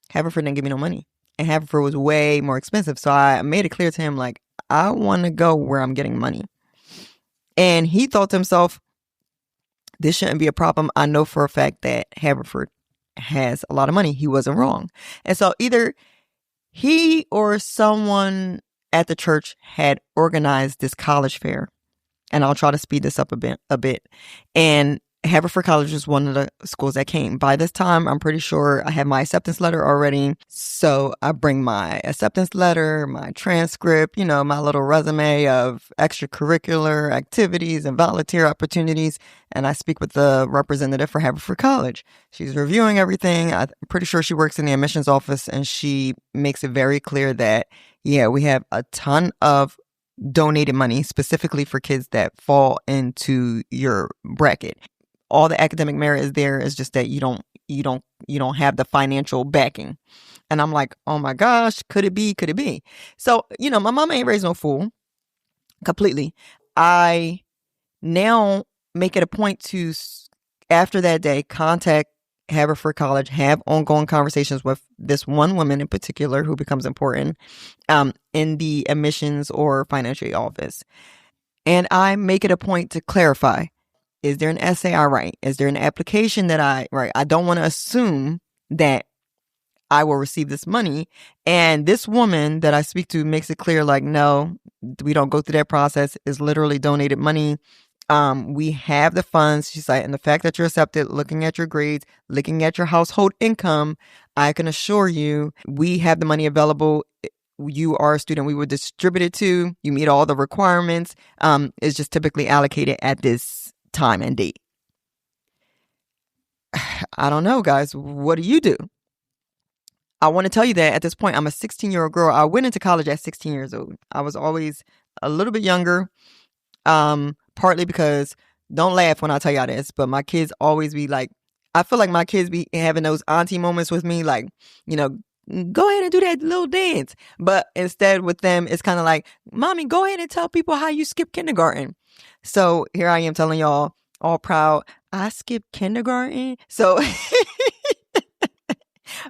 S2: Haverford didn't give me no money. And Haverford was way more expensive. So I made it clear to him, like, I want to go where I'm getting money. And he thought to himself, this shouldn't be a problem. I know for a fact that Haverford has a lot of money. He wasn't wrong. And so either he or someone at the church had organized this college fair. And I'll try to speed this up a bit. And Haverford College was one of the schools that came. By this time, I'm pretty sure I have my acceptance letter already. So I bring my acceptance letter, my transcript, my little resume of extracurricular activities and volunteer opportunities. And I speak with the representative for Haverford College. She's reviewing everything. I'm pretty sure she works in the admissions office, and she makes it very clear that, yeah, we have a ton of donated money specifically for kids that fall into your bracket. All the academic merit is there. It's just that you don't have the financial backing. And I'm like, oh my gosh, could it be? Could it be? So, my mom ain't raised no fool completely. I now make it a point to, after that day, contact Haverford College, have ongoing conversations with this one woman in particular who becomes important in the admissions or financial aid office. And I make it a point to clarify, is there an essay I write? Is there an application that I write? I don't want to assume that I will receive this money. And this woman that I speak to makes it clear, like, no, we don't go through that process. It's literally donated money. We have the funds. She's like, and the fact that you're accepted, looking at your grades, looking at your household income, I can assure you we have the money available. You are a student we would distribute it to. You meet all the requirements. It's just typically allocated at this time and date. I don't know, guys. What do you do? I want to tell you that at this point, I'm a 16-year-old girl. I went into college at 16 years old. I was always a little bit younger. Partly because, don't laugh when I tell y'all this, but my kids always be like, I feel like my kids be having those auntie moments with me, like, go ahead and do that little dance. But instead with them, it's kind of like, mommy, go ahead and tell people how you skipped kindergarten. So here I am telling y'all, all proud, I skipped kindergarten. So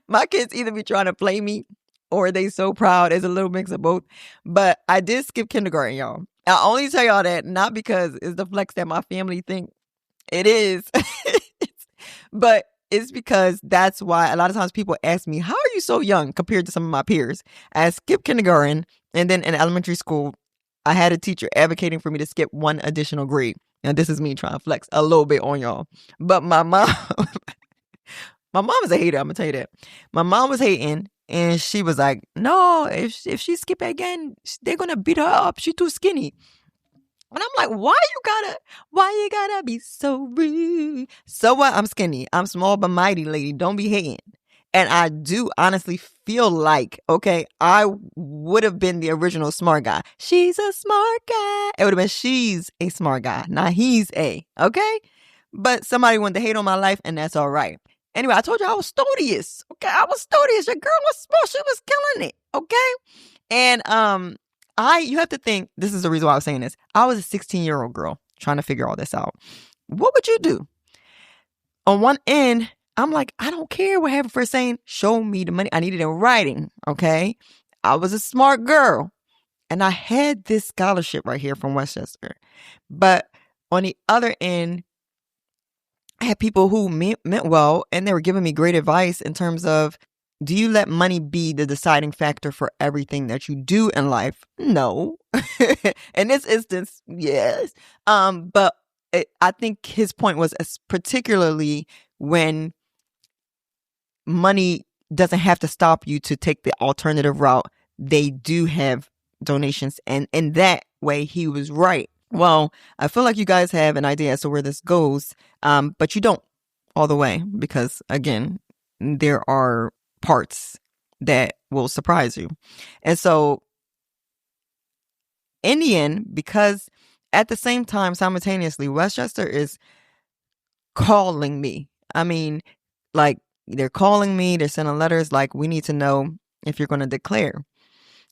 S2: my kids either be trying to play me or they so proud. It's a little mix of both. But I did skip kindergarten, y'all. I only tell y'all that not because it's the flex that my family think it is, but it's because that's why a lot of times people ask me, how are you so young compared to some of my peers? I skipped kindergarten, and then in elementary school, I had a teacher advocating for me to skip one additional grade. Now, this is me trying to flex a little bit on y'all. But my My mom is a hater. I'm gonna tell you that. My mom was hating, and she was like, "No, if she skip again, they're gonna beat her up. She's too skinny." And I'm like, why you gotta be so rude? So what? I'm skinny. I'm small but mighty, lady. Don't be hating. And I do honestly feel like, okay, I would have been the original smart guy. She's a smart guy. It would have been she's a smart guy. Now he's okay? But somebody wanted to hate on my life, and that's all right. Anyway, I told you I was studious. Okay, I was studious. Your girl was small. She was killing it. Okay. And you have to think, this is the reason why I was saying this. I was a 16-year-old girl trying to figure all this out. What would you do? On one end, I'm like, I don't care what happened for saying, show me the money. I need it in writing. Okay. I was a smart girl. And I had this scholarship right here from Westchester. But on the other end, I had people who meant well, and they were giving me great advice in terms of, do you let money be the deciding factor for everything that you do in life? No. In this instance, yes. But I think his point was particularly when money doesn't have to stop you to take the alternative route. They do have donations. And in that way, he was right. Well, I feel like you guys have an idea as to where this goes, but you don't all the way because, again, there are parts that will surprise you. And so in the end, because at the same time, simultaneously, Westchester is calling me. I mean, like, they're calling me, they're sending letters like, we need to know if you're going to declare.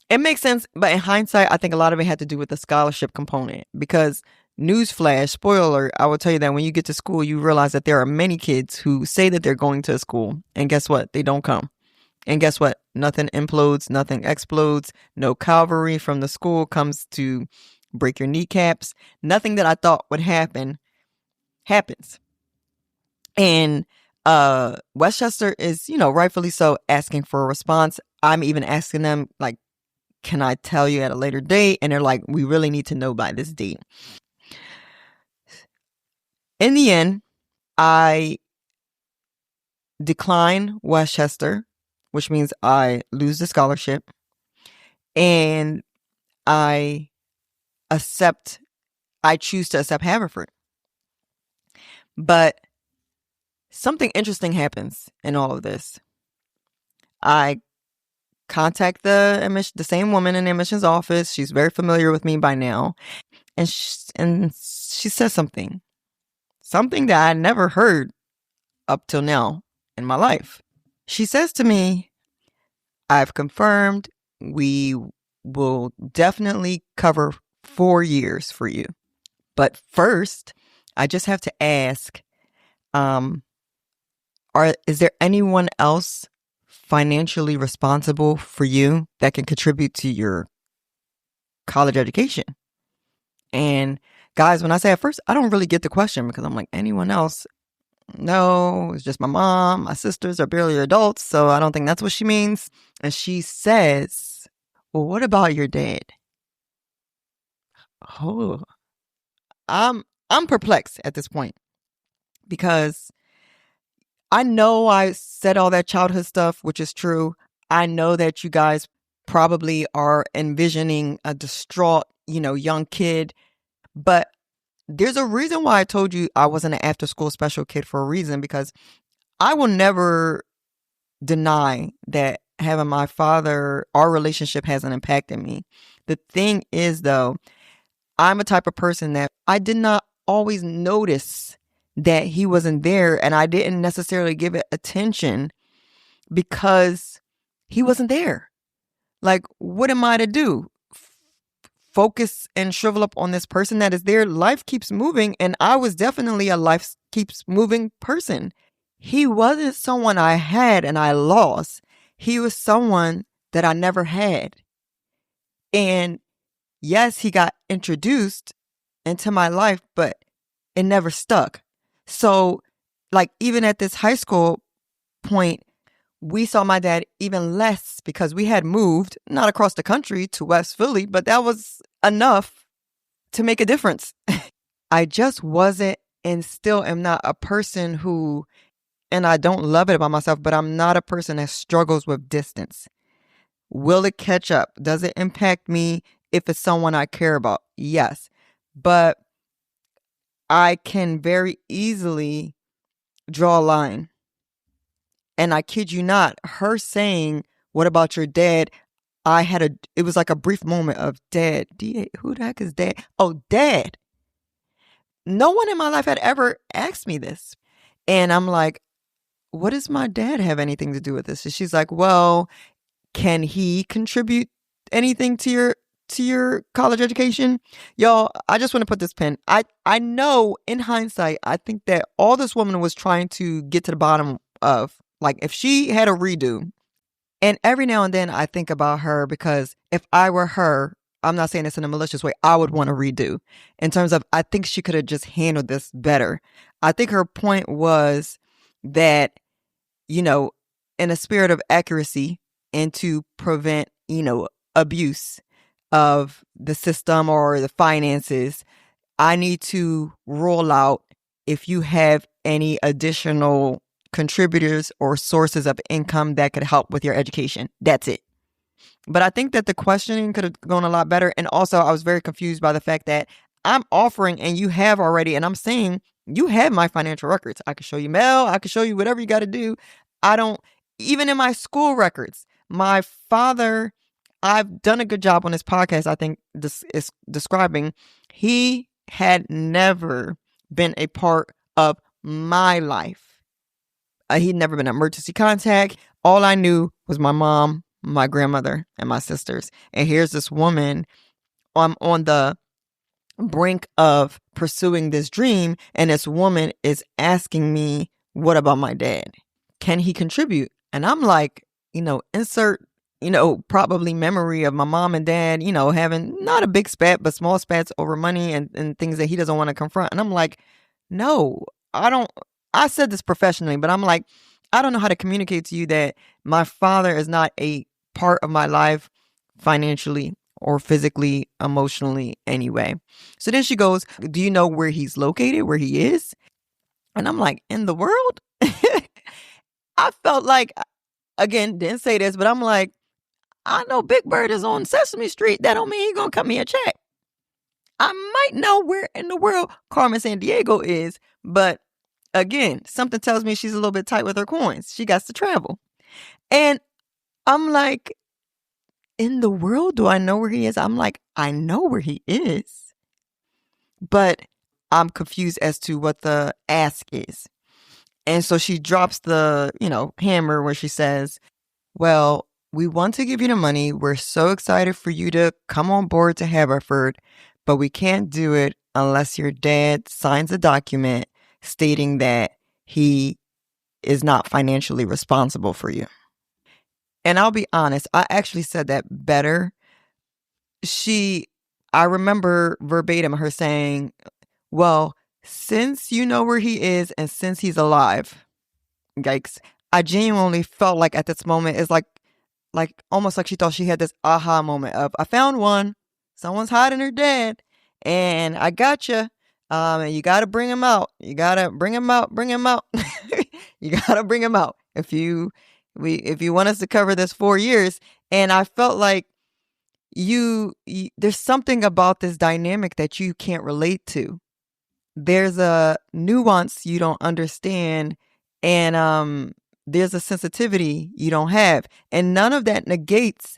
S2: It makes sense, but in hindsight, I think a lot of it had to do with the scholarship component because newsflash, spoiler, I will tell you that when you get to school, you realize that there are many kids who say that they're going to school, and guess what? They don't come. And guess what? Nothing implodes, nothing explodes. No cavalry from the school comes to break your kneecaps. Nothing that I thought would happen happens. And Westchester is, rightfully so, asking for a response. I'm even asking them, like, can I tell you at a later date? And they're like, we really need to know by this date. In the end, I decline Westchester, which means I lose the scholarship. And I choose to accept Haverford. But something interesting happens in all of this. I contact the same woman in the admissions office. She's very familiar with me by now. And she says something that I never heard up till now in my life. She says to me, I've confirmed we will definitely cover 4 years for you. But first, I just have to ask, is there anyone else financially responsible for you that can contribute to your college education? And guys, when I say at first, I don't really get the question because I'm like, anyone else? No, it's just my mom. My sisters are barely adults, so I don't think that's what she means. And she says, well, what about your dad? Oh, I'm perplexed at this point because I know I said all that childhood stuff, which is true. I know that you guys probably are envisioning a distraught, young kid, but there's a reason why I told you I wasn't an after school special kid for a reason, because I will never deny that having my father, our relationship hasn't impacted me. The thing is, though, I'm a type of person that I did not always notice that he wasn't there, and I didn't necessarily give it attention because he wasn't there. Like, what am I to do? Focus and shrivel up on this person that is there? Life keeps moving, and I was definitely a life keeps moving person. He wasn't someone I had and I lost. He was someone that I never had. And yes, he got introduced into my life, but it never stuck. So, like, even at this high school point, we saw my dad even less because we had moved, not across the country to West Philly, but that was enough to make a difference. I just wasn't and still am not a person who and I don't love it about myself, but I'm not a person that struggles with distance. Will it catch up? Does it impact me if it's someone I care about? Yes. But I can very easily draw a line. And I kid you not, her saying, "What about your dad?" It was like a brief moment of dad. Who the heck is dad? Oh, dad. No one in my life had ever asked me this. And I'm like, what does my dad have anything to do with this? And she's like, well, can he contribute anything to your college education? Y'all, I just want to put this pin. I know in hindsight, I think that all this woman was trying to get to the bottom of, like, if she had a redo. And every now and then I think about her, because if I were her, I'm not saying this in a malicious way, I would want to redo, in terms of, I think she could have just handled this better. I think her point was that, in a spirit of accuracy and to prevent, abuse of the system or the finances, I need to roll out, if you have any additional contributors or sources of income that could help with your education. That's it. But I think that the questioning could have gone a lot better. And also, I was very confused by the fact that I'm offering and you have already, and I'm saying you have my financial records. I can show you mail. I can show you whatever you got to do. Even in my school records, my father, I've done a good job on this podcast, I think, this is describing, he had never been a part of my life. He'd never been an emergency contact. All I knew was my mom, my grandmother, and my sisters. And here's this woman. I'm on the brink of pursuing this dream, and this woman is asking me, what about my dad? Can he contribute? And I'm like, insert, probably memory of my mom and dad, having not a big spat, but small spats over money and things that he doesn't want to confront. And I'm like, no, I don't. I said this professionally, but I'm like, I don't know how to communicate to you that my father is not a part of my life financially or physically, emotionally, anyway. So then she goes, do you know where he's located, where he is? And I'm like, in the world? I felt like, again, didn't say this, but I'm like, I know Big Bird is on Sesame Street. That don't mean he's going to cut me a check. I might know where in the world Carmen Sandiego is, but again, something tells me she's a little bit tight with her coins. She got to travel. And I'm like, in the world, do I know where he is? I'm like, I know where he is. But I'm confused as to what the ask is. And so she drops the, hammer where she says, well, we want to give you the money. We're so excited for you to come on board to Haverford, but we can't do it unless your dad signs a document stating that he is not financially responsible for you. And I'll be honest, I actually said that better. I remember verbatim her saying, well, since you know where he is and since he's alive, yikes, I genuinely felt like at this moment it's like almost like she thought she had this aha moment of, I found one, someone's hiding her dad, and I got you. And you got to bring him out. You got to bring him out. You got to bring him out. If you want us to cover this 4 years. And I felt like there's something about this dynamic that you can't relate to. There's a nuance you don't understand. And there's a sensitivity you don't have. And none of that negates,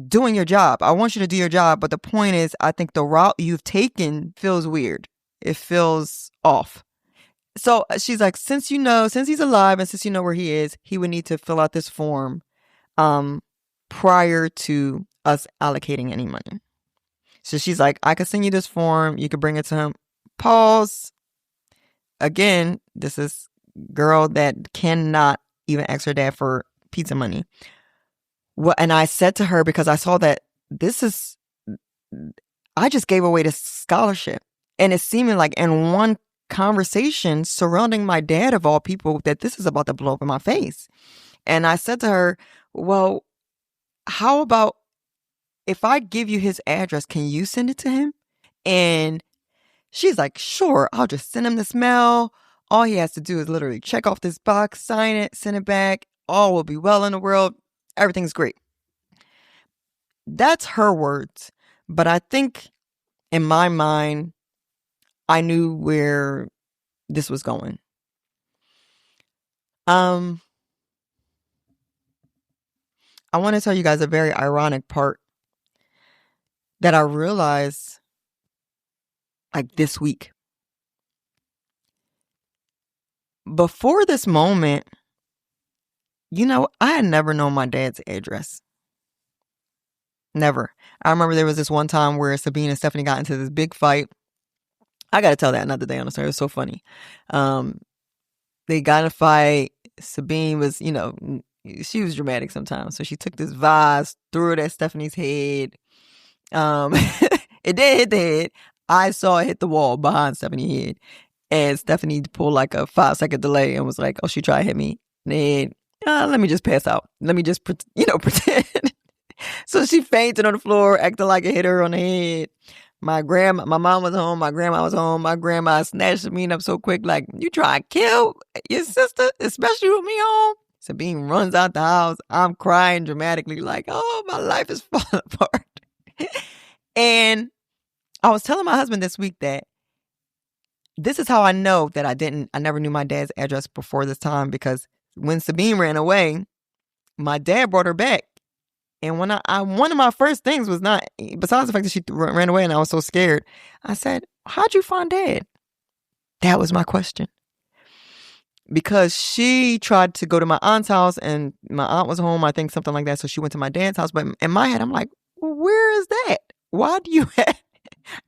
S2: doing your job. I want you to do your job. But the point is, I think the route you've taken feels weird. It feels off. So she's like, since he's alive and since you know where he is, he would need to fill out this form prior to us allocating any money. So she's like, I could send you this form. You could bring it to him. Pause. Again, this is girl that cannot even ask her dad for pizza money. Well, and I said to her, because I saw that I just gave away this scholarship. And it's seeming like in one conversation surrounding my dad of all people that this is about to blow up in my face. And I said to her, well, how about if I give you his address, can you send it to him? And she's like, sure, I'll just send him this mail. All he has to do is literally check off this box, sign it, send it back. All will be well in the world. Everything's great. That's her words. But I think in my mind, I knew where this was going. I want to tell you guys a very ironic part that I realized like this week. Before this moment, I had never known my dad's address. Never. I remember there was this one time where Sabine and Stephanie got into this big fight. I got to tell that another day on the story. It was so funny. They got in a fight. Sabine was, she was dramatic sometimes. So she took this vase, threw it at Stephanie's head. It did hit the head. I saw it hit the wall behind Stephanie's head. And Stephanie pulled like a 5-second delay and was like, oh, she tried to hit me in the head. Let me just pass out. Let me just, pretend. So she fainted on the floor, acting like it hit her on the head. My mom was home. My grandma was home. My grandma snatched Sabine up so quick, like, you try to kill your sister, especially with me home? Sabine runs out the house. I'm crying dramatically, like, oh, my life is falling apart. And I was telling my husband this week that this is how I know that I never knew my dad's address before this time, because when Sabine ran away, my dad brought her back. And when one of my first things was not, besides the fact that she ran away and I was so scared, I said, how'd you find Dad? That was my question. Because she tried to go to my aunt's house and my aunt was home, I think something like that. So she went to my dad's house. But in my head, I'm like, well, where is that? Why do you have,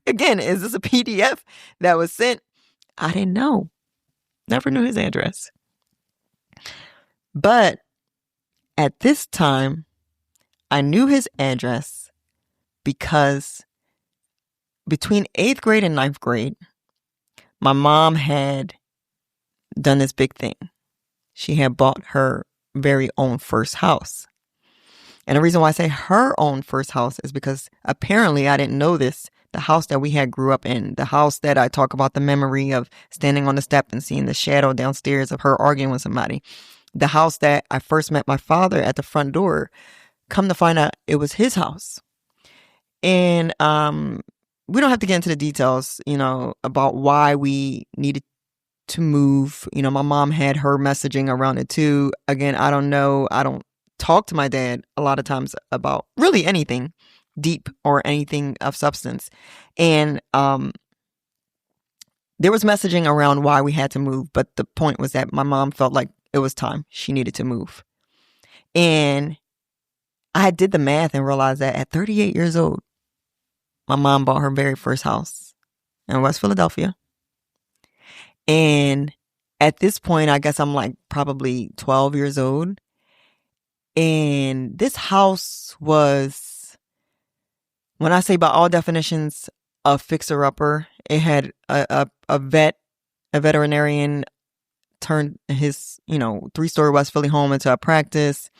S2: again, is this a PDF that was sent? I didn't know. Never knew his address. But at this time, I knew his address because between 8th grade and 9th grade, my mom had done this big thing. She had bought her very own first house. And the reason why I say her own first house is because apparently I didn't know this. The house that we had grew up in, the house that I talk about the memory of standing on the step and seeing the shadow downstairs of her arguing with somebody. The house that I first met my father at the front door. Come to find out it was his house. And we don't have to get into the details, about why we needed to move. My mom had her messaging around it too. Again, I don't know. I don't talk to my dad a lot of times about really anything deep or anything of substance. And there was messaging around why we had to move. But the point was that my mom felt like it was time. She needed to move. And I did the math and realized that at 38 years old, my mom bought her very first house in West Philadelphia. And at this point, I guess I'm like probably 12 years old. And this house was, when I say by all definitions, a fixer-upper. It had a veterinarian turned his, 3-story West Philly home into a practice.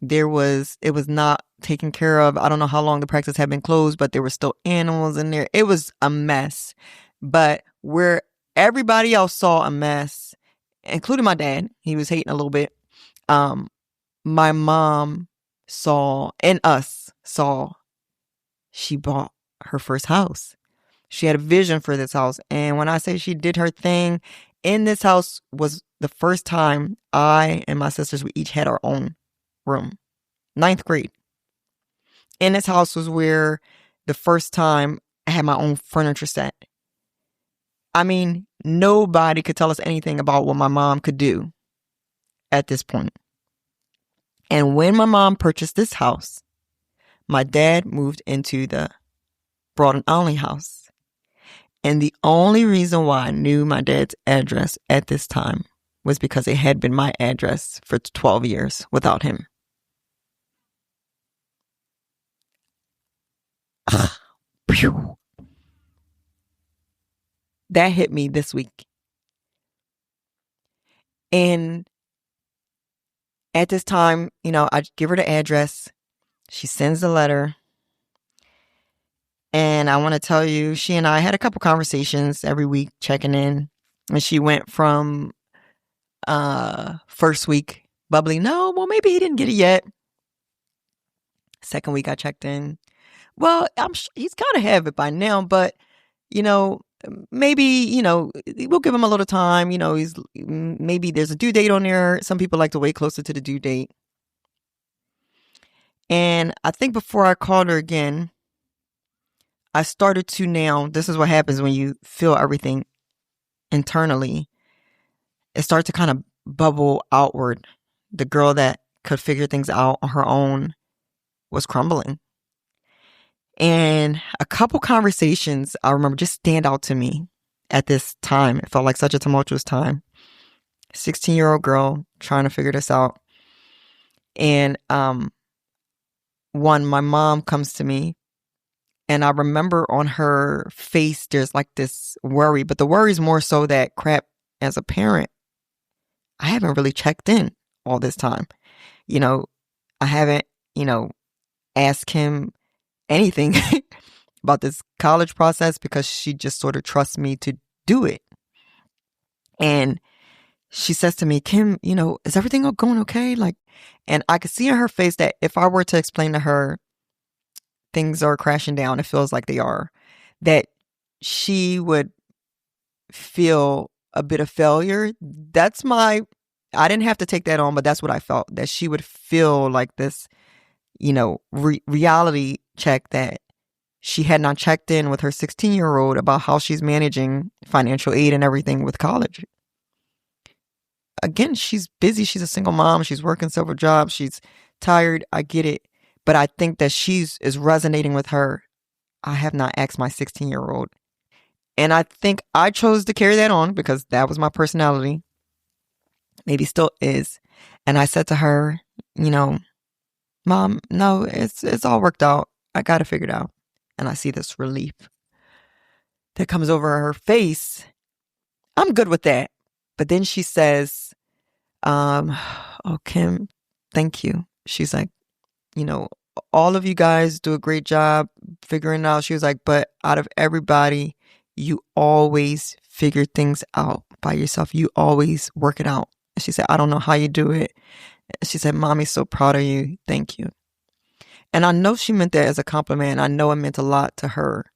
S2: It was not taken care of. I don't know how long the practice had been closed, but there were still animals in there. It was a mess. But where everybody else saw a mess, including my dad, he was hating a little bit. My mom saw, and us saw, she bought her first house. She had a vision for this house. And when I say she did her thing, in this house was the first time I and my sisters, we each had our own room. 9th grade. In this house was where the first time I had my own furniture set. I mean, nobody could tell us anything about what my mom could do at this point. And when my mom purchased this house, my dad moved into the Broughton Only house. And the only reason why I knew my dad's address at this time was because it had been my address for 12 years without him. That hit me this week. And at this time, I give her the address. She sends the letter. And I want to tell you, she and I had a couple conversations every week, checking in. And she went from first week bubbly, no, well, maybe he didn't get it yet. Second week I checked in. Well, he's got to have it by now, but maybe, we'll give him a little time. Maybe there's a due date on there. Some people like to wait closer to the due date. And I think before I called her again, I started to now, this is what happens when you feel everything internally. It starts to kind of bubble outward. The girl that could figure things out on her own was crumbling. And a couple conversations I remember just stand out to me at this time. It felt like such a tumultuous time. 16-year-old girl trying to figure this out. And my mom comes to me, and I remember on her face there's like this worry, but the worry is more so that crap, as a parent, I haven't really checked in all this time. I haven't, asked him anything about this college process because she just sort of trusts me to do it. And she says to me, Kim, is everything going okay? And I could see in her face that if I were to explain to her things are crashing down, it feels like they are, that she would feel a bit of failure. I didn't have to take that on, but that's what I felt, that she would feel like this, reality check that she had not checked in with her 16-year-old about how she's managing financial aid and everything with college. Again, she's busy. She's a single mom. She's working several jobs. She's tired. I get it. But I think that is resonating with her. I have not asked my 16-year-old. And I think I chose to carry that on because that was my personality. Maybe still is. And I said to her, Mom, no, it's all worked out. I got it figured out. And I see this relief that comes over her face. I'm good with that. But then she says, oh, Kim, thank you. She's like, all of you guys do a great job figuring it out. She was like, but out of everybody, you always figure things out by yourself. You always work it out. And she said, I don't know how you do it. She said, Mommy's so proud of you. Thank you. And I know she meant that as a compliment. I know it meant a lot to her.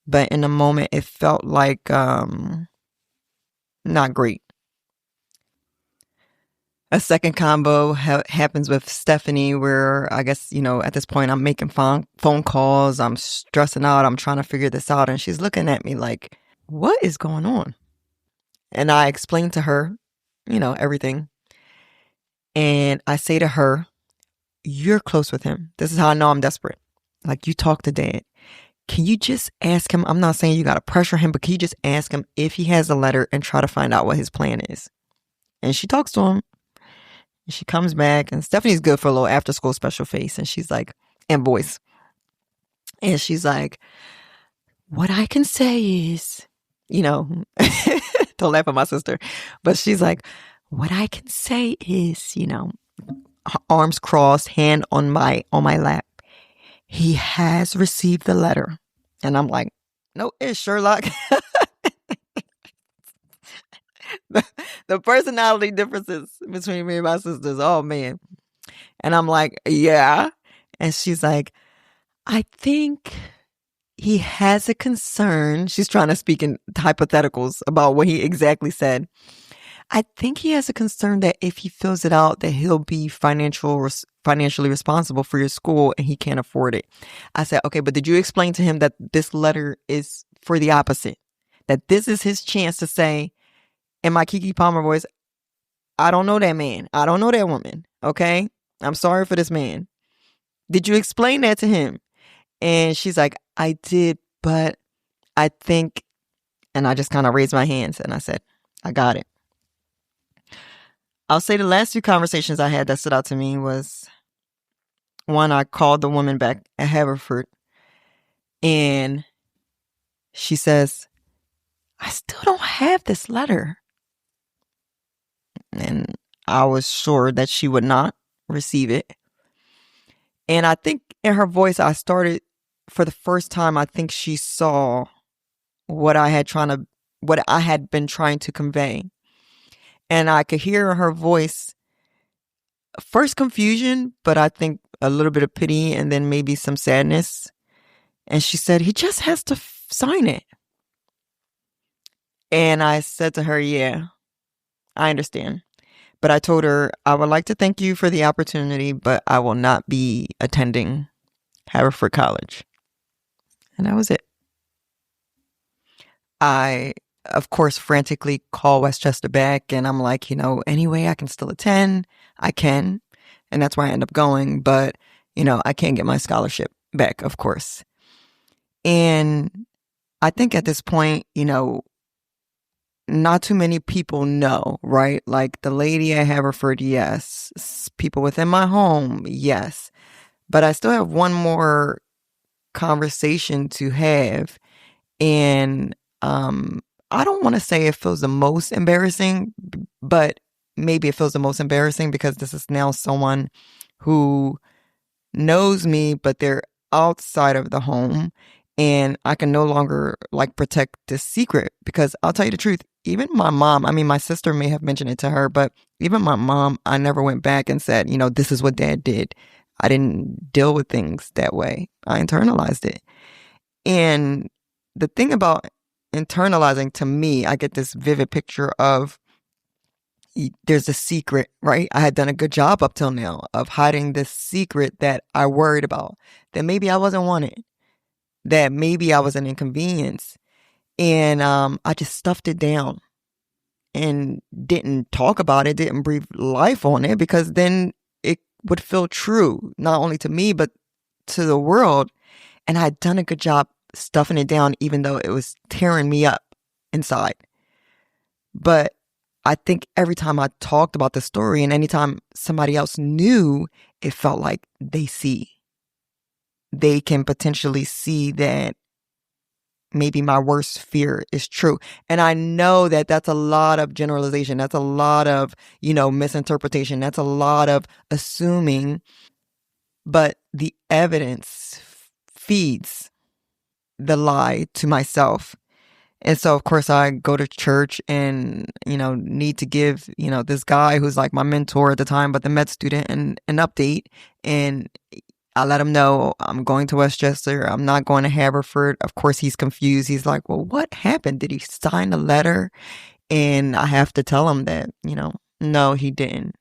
S2: But in the moment, it felt like not great. A second combo happens with Stephanie where I guess, at this point I'm making phone calls. I'm stressing out. I'm trying to figure this out. And she's looking at me like, what is going on? And I explained to her, everything. And I say to her, you're close with him. This is how I know I'm desperate. Like, you talk to Dad. Can you just ask him? I'm not saying you got to pressure him, but can you just ask him if he has a letter and try to find out what his plan is? And she talks to him. And she comes back, and Stephanie's good for a little after school special face. And she's like, and voice. And she's like, what I can say is, don't laugh at my sister, but she's like, what I can say is, arms crossed, hand on my lap. He has received the letter. And I'm like, no, it's Sherlock. the personality differences between me and my sisters. Oh, man. And I'm like, yeah. And she's like, I think he has a concern. She's trying to speak in hypotheticals about what he exactly said. I think he has a concern that if he fills it out, that he'll be financially responsible for your school and he can't afford it. I said, okay, but did you explain to him that this letter is for the opposite? That this is his chance to say, in my Kiki Palmer voice, I don't know that man. I don't know that woman. Okay? I'm sorry for this man. Did you explain that to him? And she's like, I did, but I think, and I just kind of raised my hands and I said, I got it. I'll say the last few conversations I had that stood out to me was one, I called the woman back at Haverford and she says, I still don't have this letter. And I was sure that she would not receive it. And I think in her voice, I started, for the first time, I think she saw what I had what I had been trying to convey. And I could hear her voice, first confusion, but I think a little bit of pity and then maybe some sadness. And she said, he just has to sign it. And I said to her, yeah, I understand. But I told her, I would like to thank you for the opportunity, but I will not be attending Haverford College. And that was it. I, of course, frantically call Westchester back, and I'm like, any way I can still attend, I can. And that's where I end up going. But, I can't get my scholarship back, of course. And I think at this point, not too many people know, right? Like the lady at Haverford, yes. People within my home, yes. But I still have one more conversation to have. And I don't want to say it feels the most embarrassing, but maybe it feels the most embarrassing because this is now someone who knows me, but they're outside of the home. And I can no longer protect this secret because I'll tell you the truth. Even my mom, I mean, my sister may have mentioned it to her, but even my mom, I never went back and said, this is what dad did. I didn't deal with things that way. I internalized it. And the thing about internalizing, to me, I get this vivid picture of there's a secret, right? I had done a good job up till now of hiding this secret that I worried about, that maybe I wasn't wanted, that maybe I was an inconvenience. And I just stuffed it down and didn't talk about it, didn't breathe life on it, because then it would feel true, not only to me, but to the world. And I had done a good job stuffing it down, even though it was tearing me up inside. But I think every time I talked about the story and anytime somebody else knew, it felt like they can potentially see that maybe my worst fear is true. And I know that that's a lot of generalization. That's a lot of, misinterpretation. That's a lot of assuming. But the evidence feeds the lie to myself. And so, of course, I go to church and, need to give, this guy who's like my mentor at the time, but the med student, an update. And I let him know I'm going to Westchester. I'm not going to Haverford. Of course, he's confused. He's like, well, what happened? Did he sign a letter? And I have to tell him that, no, he didn't.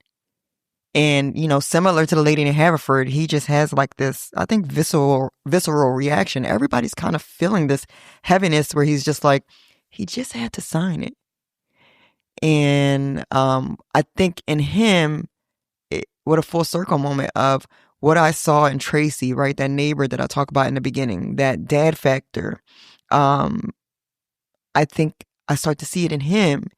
S2: And, similar to the lady in Haverford, he just has this, I think, visceral reaction. Everybody's kind of feeling this heaviness where he's just like, he just had to sign it. And I think in him, what a full circle moment of what I saw in Tracy, right? That neighbor that I talked about in the beginning, that dad factor. I think I start to see it in him.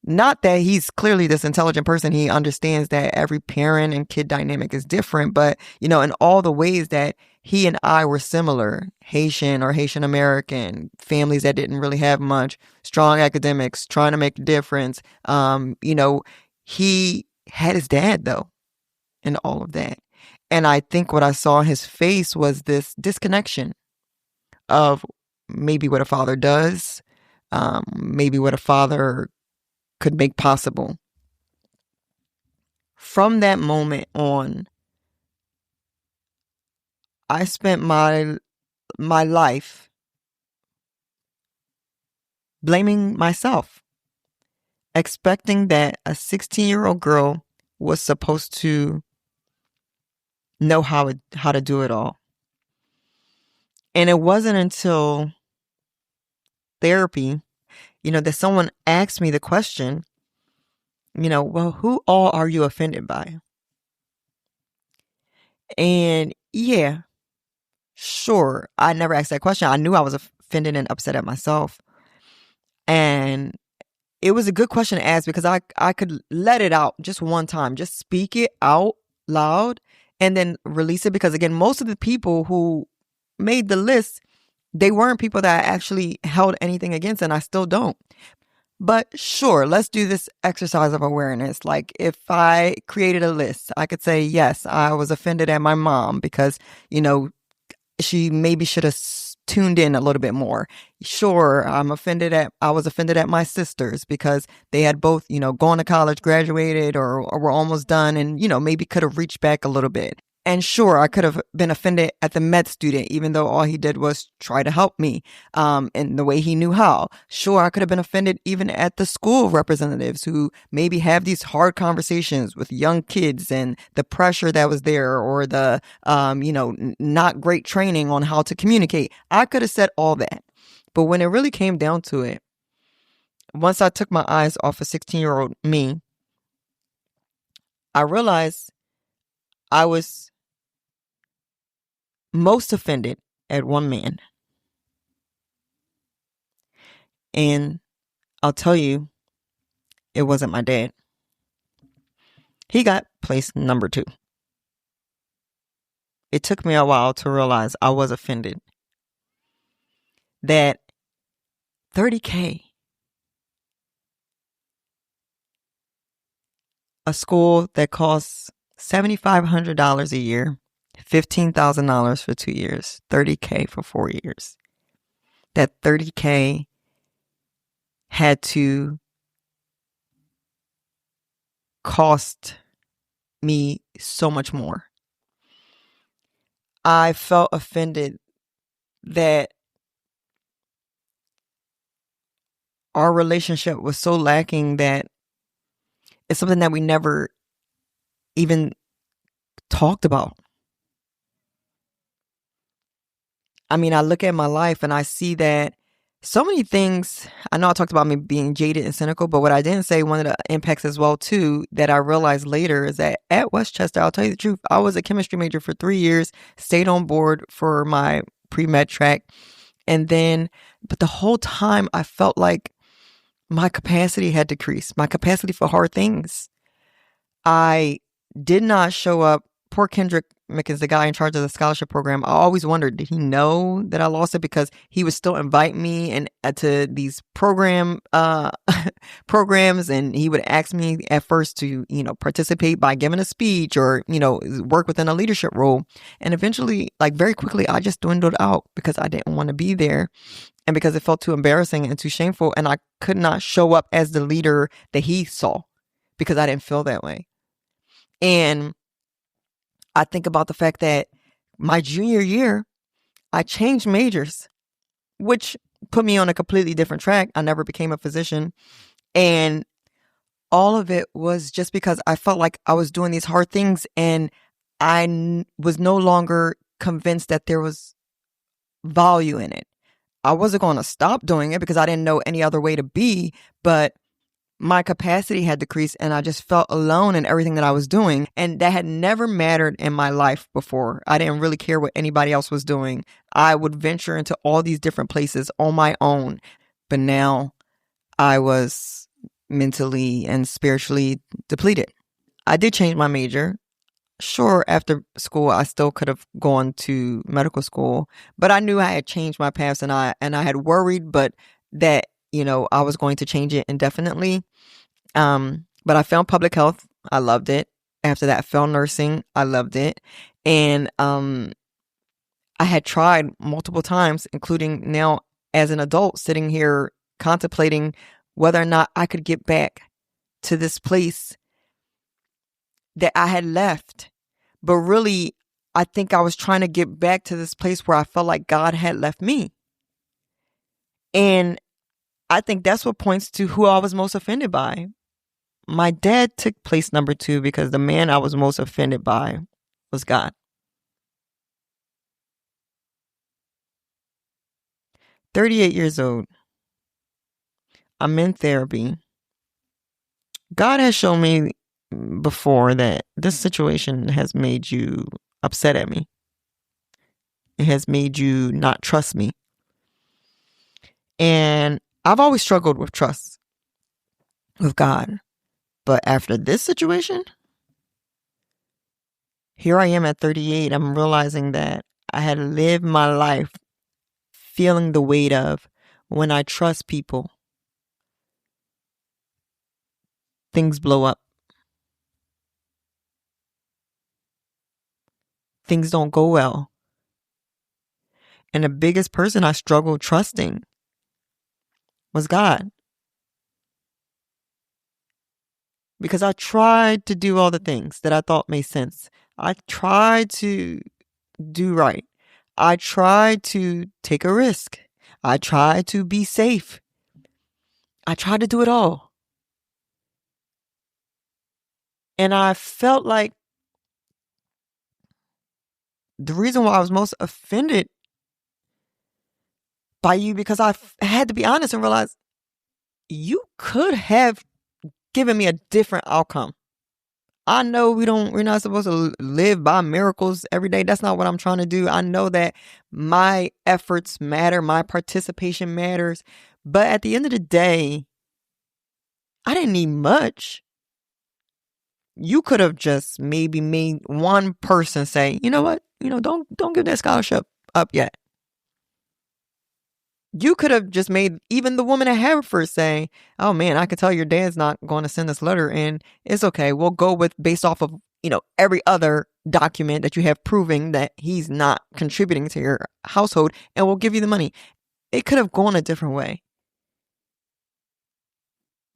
S2: Not that he's clearly this intelligent person. He understands that every parent and kid dynamic is different, but, in all the ways that he and I were similar, Haitian or Haitian American, families that didn't really have much, strong academics, trying to make a difference. He had his dad, though, in all of that. And I think what I saw in his face was this disconnection of maybe what a father does, maybe what a father could make possible. From that moment on, I spent my life blaming myself, expecting that a 16-year-old girl was supposed to know how to do it all. And it wasn't until therapy, that someone asked me the question, well, who all are you offended by? And yeah, sure, I never asked that question. I knew I was offended and upset at myself. And it was a good question to ask because I could let it out just one time, just speak it out loud and then release it. Because again, most of the people who made the list, they weren't people that I actually held anything against, and I still don't. But sure, let's do this exercise of awareness. Like if I created a list, I could say, yes, I was offended at my mom because, she maybe should have tuned in a little bit more. Sure, I was offended at my sisters because they had both, gone to college, graduated, or were almost done, and, maybe could have reached back a little bit. And sure, I could have been offended at the med student, even though all he did was try to help me, in the way he knew how. Sure, I could have been offended even at the school representatives who maybe have these hard conversations with young kids and the pressure that was there, or the, not great training on how to communicate. I could have said all that. But when it really came down to it, once I took my eyes off of 16-year-old me, I realized I was most offended at one man. And I'll tell you, it wasn't my dad. He got placed number 2. It took me a while to realize I was offended that $30K, a school that costs $7,500 a year, $15,000 for 2 years, $30K for 4 years. That $30K had to cost me so much more. I felt offended that our relationship was so lacking that it's something that we never even talked about. I mean, I look at my life and I see that so many things. I know I talked about me being jaded and cynical, but what I didn't say, one of the impacts as well too, that I realized later, is that at Westchester, I'll tell you the truth, I was a chemistry major for 3 years, stayed on board for my pre-med track. And then, but the whole time I felt like my capacity had decreased, my capacity for hard things. I did not show up. Poor Kendrick Mickens, the guy in charge of the scholarship program, I always wondered, did he know that I lost it? Because he would still invite me and to these programs, and he would ask me at first to, participate by giving a speech or, work within a leadership role. And eventually, like very quickly, I just dwindled out because I didn't want to be there. And because it felt too embarrassing and too shameful, and I could not show up as the leader that he saw because I didn't feel that way. And I think about the fact that my junior year, I changed majors, which put me on a completely different track. I never became a physician. And all of it was just because I felt like I was doing these hard things, and I was no longer convinced that there was value in it. I wasn't going to stop doing it because I didn't know any other way to be, but my capacity had decreased and I just felt alone in everything that I was doing. And that had never mattered in my life before. I didn't really care what anybody else was doing. I would venture into all these different places on my own. But now I was mentally and spiritually depleted. I did change my major. Sure, after school, I still could have gone to medical school, but I knew I had changed my paths, and I had worried, but that, I was going to change it indefinitely. But I found public health. I loved it. After that, I found nursing. I loved it. And, I had tried multiple times, including now as an adult, sitting here contemplating whether or not I could get back to this place that I had left. But really, I think I was trying to get back to this place where I felt like God had left me. And I think that's what points to who I was most offended by. My dad took place number 2 because the man I was most offended by was God. 38 years old. I'm in therapy. God has shown me before that this situation has made you upset at me. It has made you not trust me. And I've always struggled with trust with God. But after this situation, here I am at 38. I'm realizing that I had lived my life feeling the weight of, when I trust people, things blow up. Things don't go well. And the biggest person I struggled trusting was God. Because I tried to do all the things that I thought made sense. I tried to do right. I tried to take a risk. I tried to be safe. I tried to do it all. And I felt like the reason why I was most offended by you, because I had to be honest and realize you could have given me a different outcome. I know we're not supposed to live by miracles every day. That's not what I'm trying to do. I know that my efforts matter, my participation matters. But at the end of the day, I didn't need much. You could have just maybe made one person say, you know what? Don't give that scholarship up yet. You could have just made even the woman at Haverford say, oh man, I can tell your dad's not going to send this letter, and it's okay. We'll go with based off of, every other document that you have proving that he's not contributing to your household, and we'll give you the money. It could have gone a different way.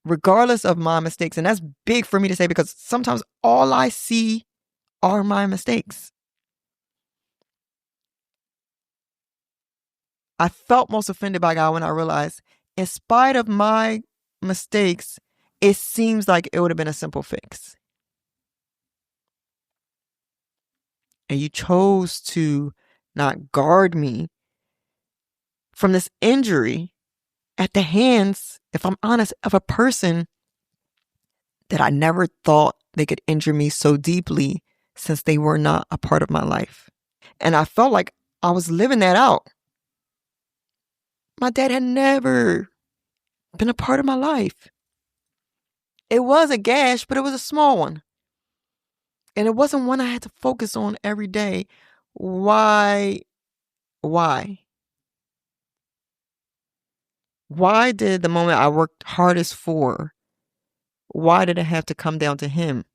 S2: Regardless of my mistakes. And that's big for me to say, because sometimes all I see are my mistakes. I felt most offended by God when I realized, in spite of my mistakes, it seems like it would have been a simple fix. And you chose to not guard me from this injury at the hands, if I'm honest, of a person that I never thought they could injure me so deeply, since they were not a part of my life. And I felt like I was living that out. My dad had never been a part of my life. It was a gash, but it was a small one. And it wasn't one I had to focus on every day. Why? Why did the moment I worked hardest for, why did it have to come down to him?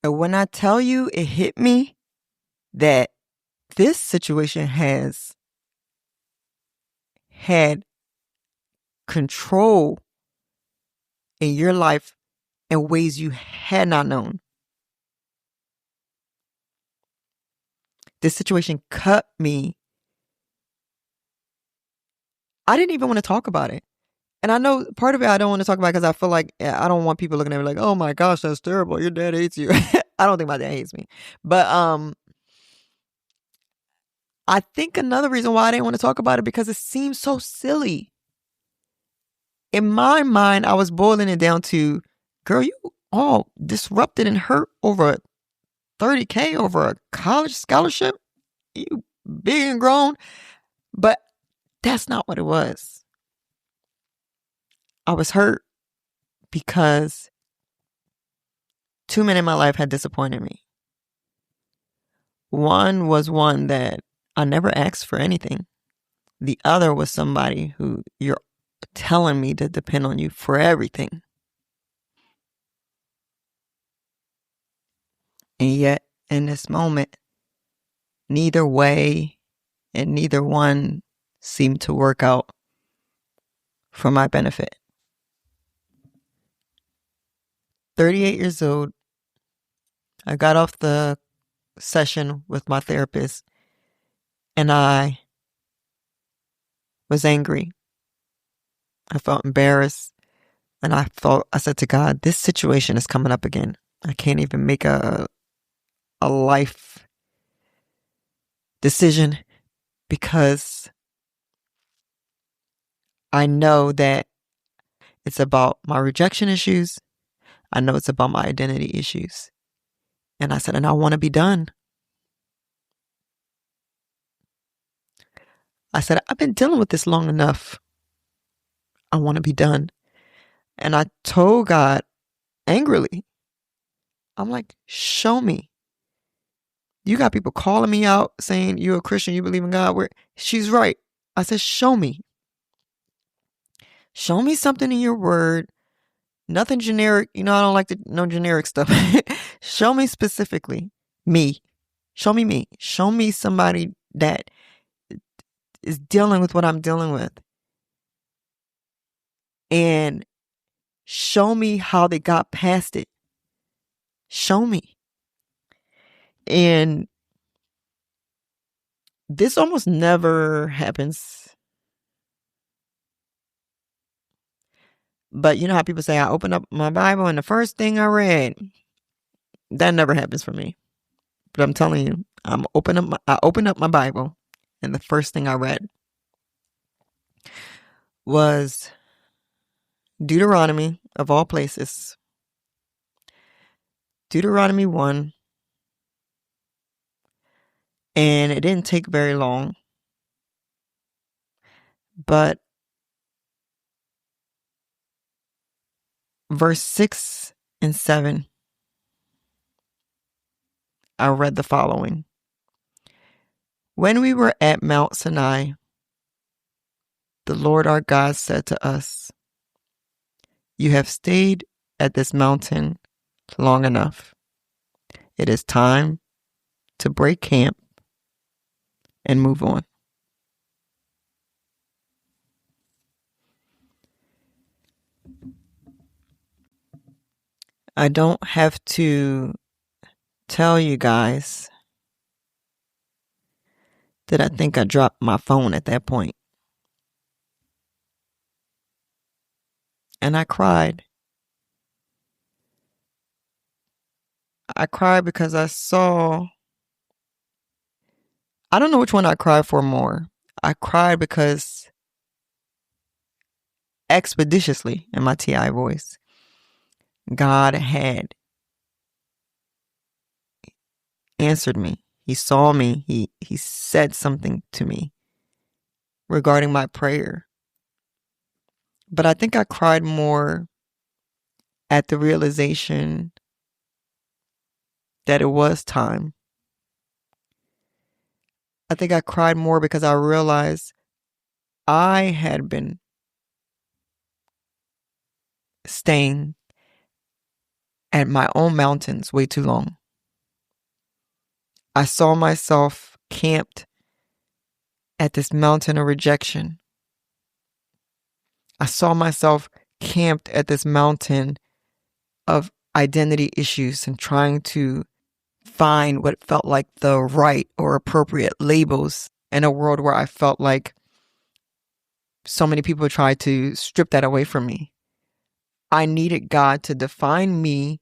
S2: And when I tell you, it hit me that this situation has had control in your life in ways you had not known. This situation cut me. I didn't even want to talk about it. And I know part of it I don't want to talk about because I feel like I don't want people looking at me like, oh my gosh, that's terrible. Your dad hates you. I don't think my dad hates me. But I think another reason why I didn't want to talk about it, because it seems so silly. In my mind, I was boiling it down to, girl, you all disrupted and hurt over $30,000 over a college scholarship. You big and grown. But that's not what it was. I was hurt because 2 men in my life had disappointed me. One was one that I never asked for anything. The other was somebody who you're telling me to depend on you for everything. And yet, in this moment, neither way and neither one seemed to work out for my benefit. 38 years old, I got off the session with my therapist and I was angry. I felt embarrassed, and I said to God, this situation is coming up again. I can't even make a life decision because I know that it's about my rejection issues. I know it's about my identity issues. And I said, and I want to be done. I said, I've been dealing with this long enough. I want to be done. And I told God angrily, I'm like, show me. You got people calling me out saying you're a Christian, you believe in God. She's right. I said, show me. Show me something in your word. Nothing generic. I don't like no generic stuff. Show me specifically me. Show me me. Show me somebody that is dealing with what I'm dealing with. And show me how they got past it. Show me. And this almost never happens. But you know how people say, I opened up my Bible and the first thing I read, that never happens for me. But I'm telling you, I opened up my Bible and the first thing I read was Deuteronomy, of all places. Deuteronomy 1. And it didn't take very long. But verse 6 and 7, I read the following. When we were at Mount Sinai, the Lord our God said to us, you have stayed at this mountain long enough. It is time to break camp and move on. I don't have to tell you guys that I think I dropped my phone at that point. And I cried. I cried because I don't know which one I cried for more. I cried because expeditiously, in my TI voice, God had answered me. He saw me. He said something to me regarding my prayer. But I think I cried more at the realization that it was time. I think I cried more because I realized I had been staying at my own mountains way too long. I saw myself camped at this mountain of rejection. I saw myself camped at this mountain of identity issues and trying to find what felt like the right or appropriate labels in a world where I felt like so many people tried to strip that away from me. I needed God to define me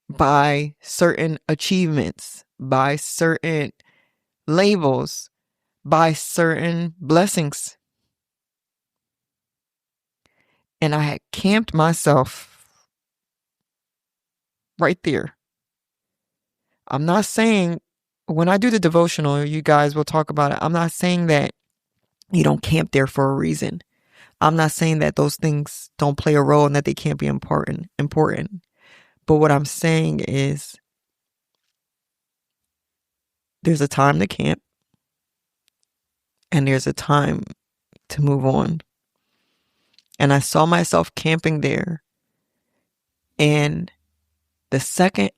S2: by certain achievements, by certain labels, by certain blessings. And I had camped myself right there. I'm not saying, when I do the devotional, you guys will talk about it. I'm not saying that you don't camp there for a reason. I'm not saying that those things don't play a role and that they can't be important. But what I'm saying is there's a time to camp and there's a time to move on. And I saw myself camping there. And the second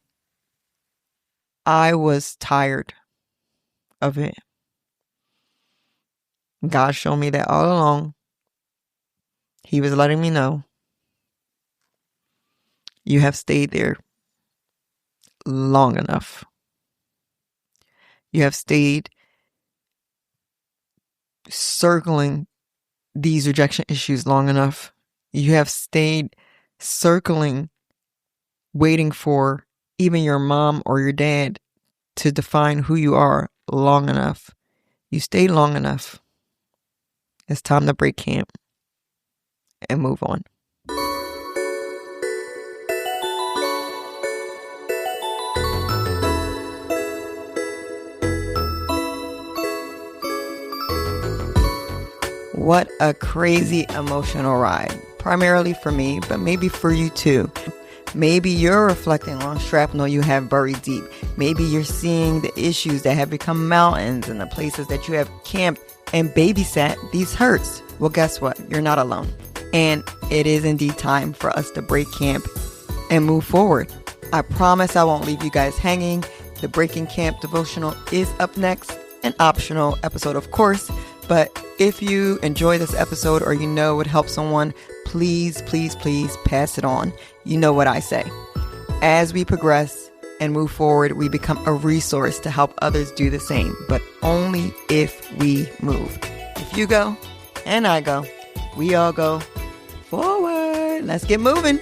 S2: I was tired of it, God showed me that all along. He was letting me know, you have stayed there long enough. You have stayed circling these rejection issues long enough. You have stayed circling, waiting for even your mom or your dad to define who you are long enough. You stayed long enough. It's time to break camp and move on. What a crazy emotional ride. Primarily for me, but maybe for you too. Maybe you're reflecting on shrapnel you have buried deep. Maybe you're seeing the issues that have become mountains and the places that you have camped and babysat these hurts. Well, guess what? You're not alone. And it is indeed time for us to break camp and move forward. I promise I won't leave you guys hanging. The Breaking Camp devotional is up next, an optional episode, of course. But if you enjoy this episode or you know it would help someone, please, please, please pass it on. You know what I say. As we progress and move forward, we become a resource to help others do the same, but only if we move. If you go and I go, we all go forward. Let's get moving.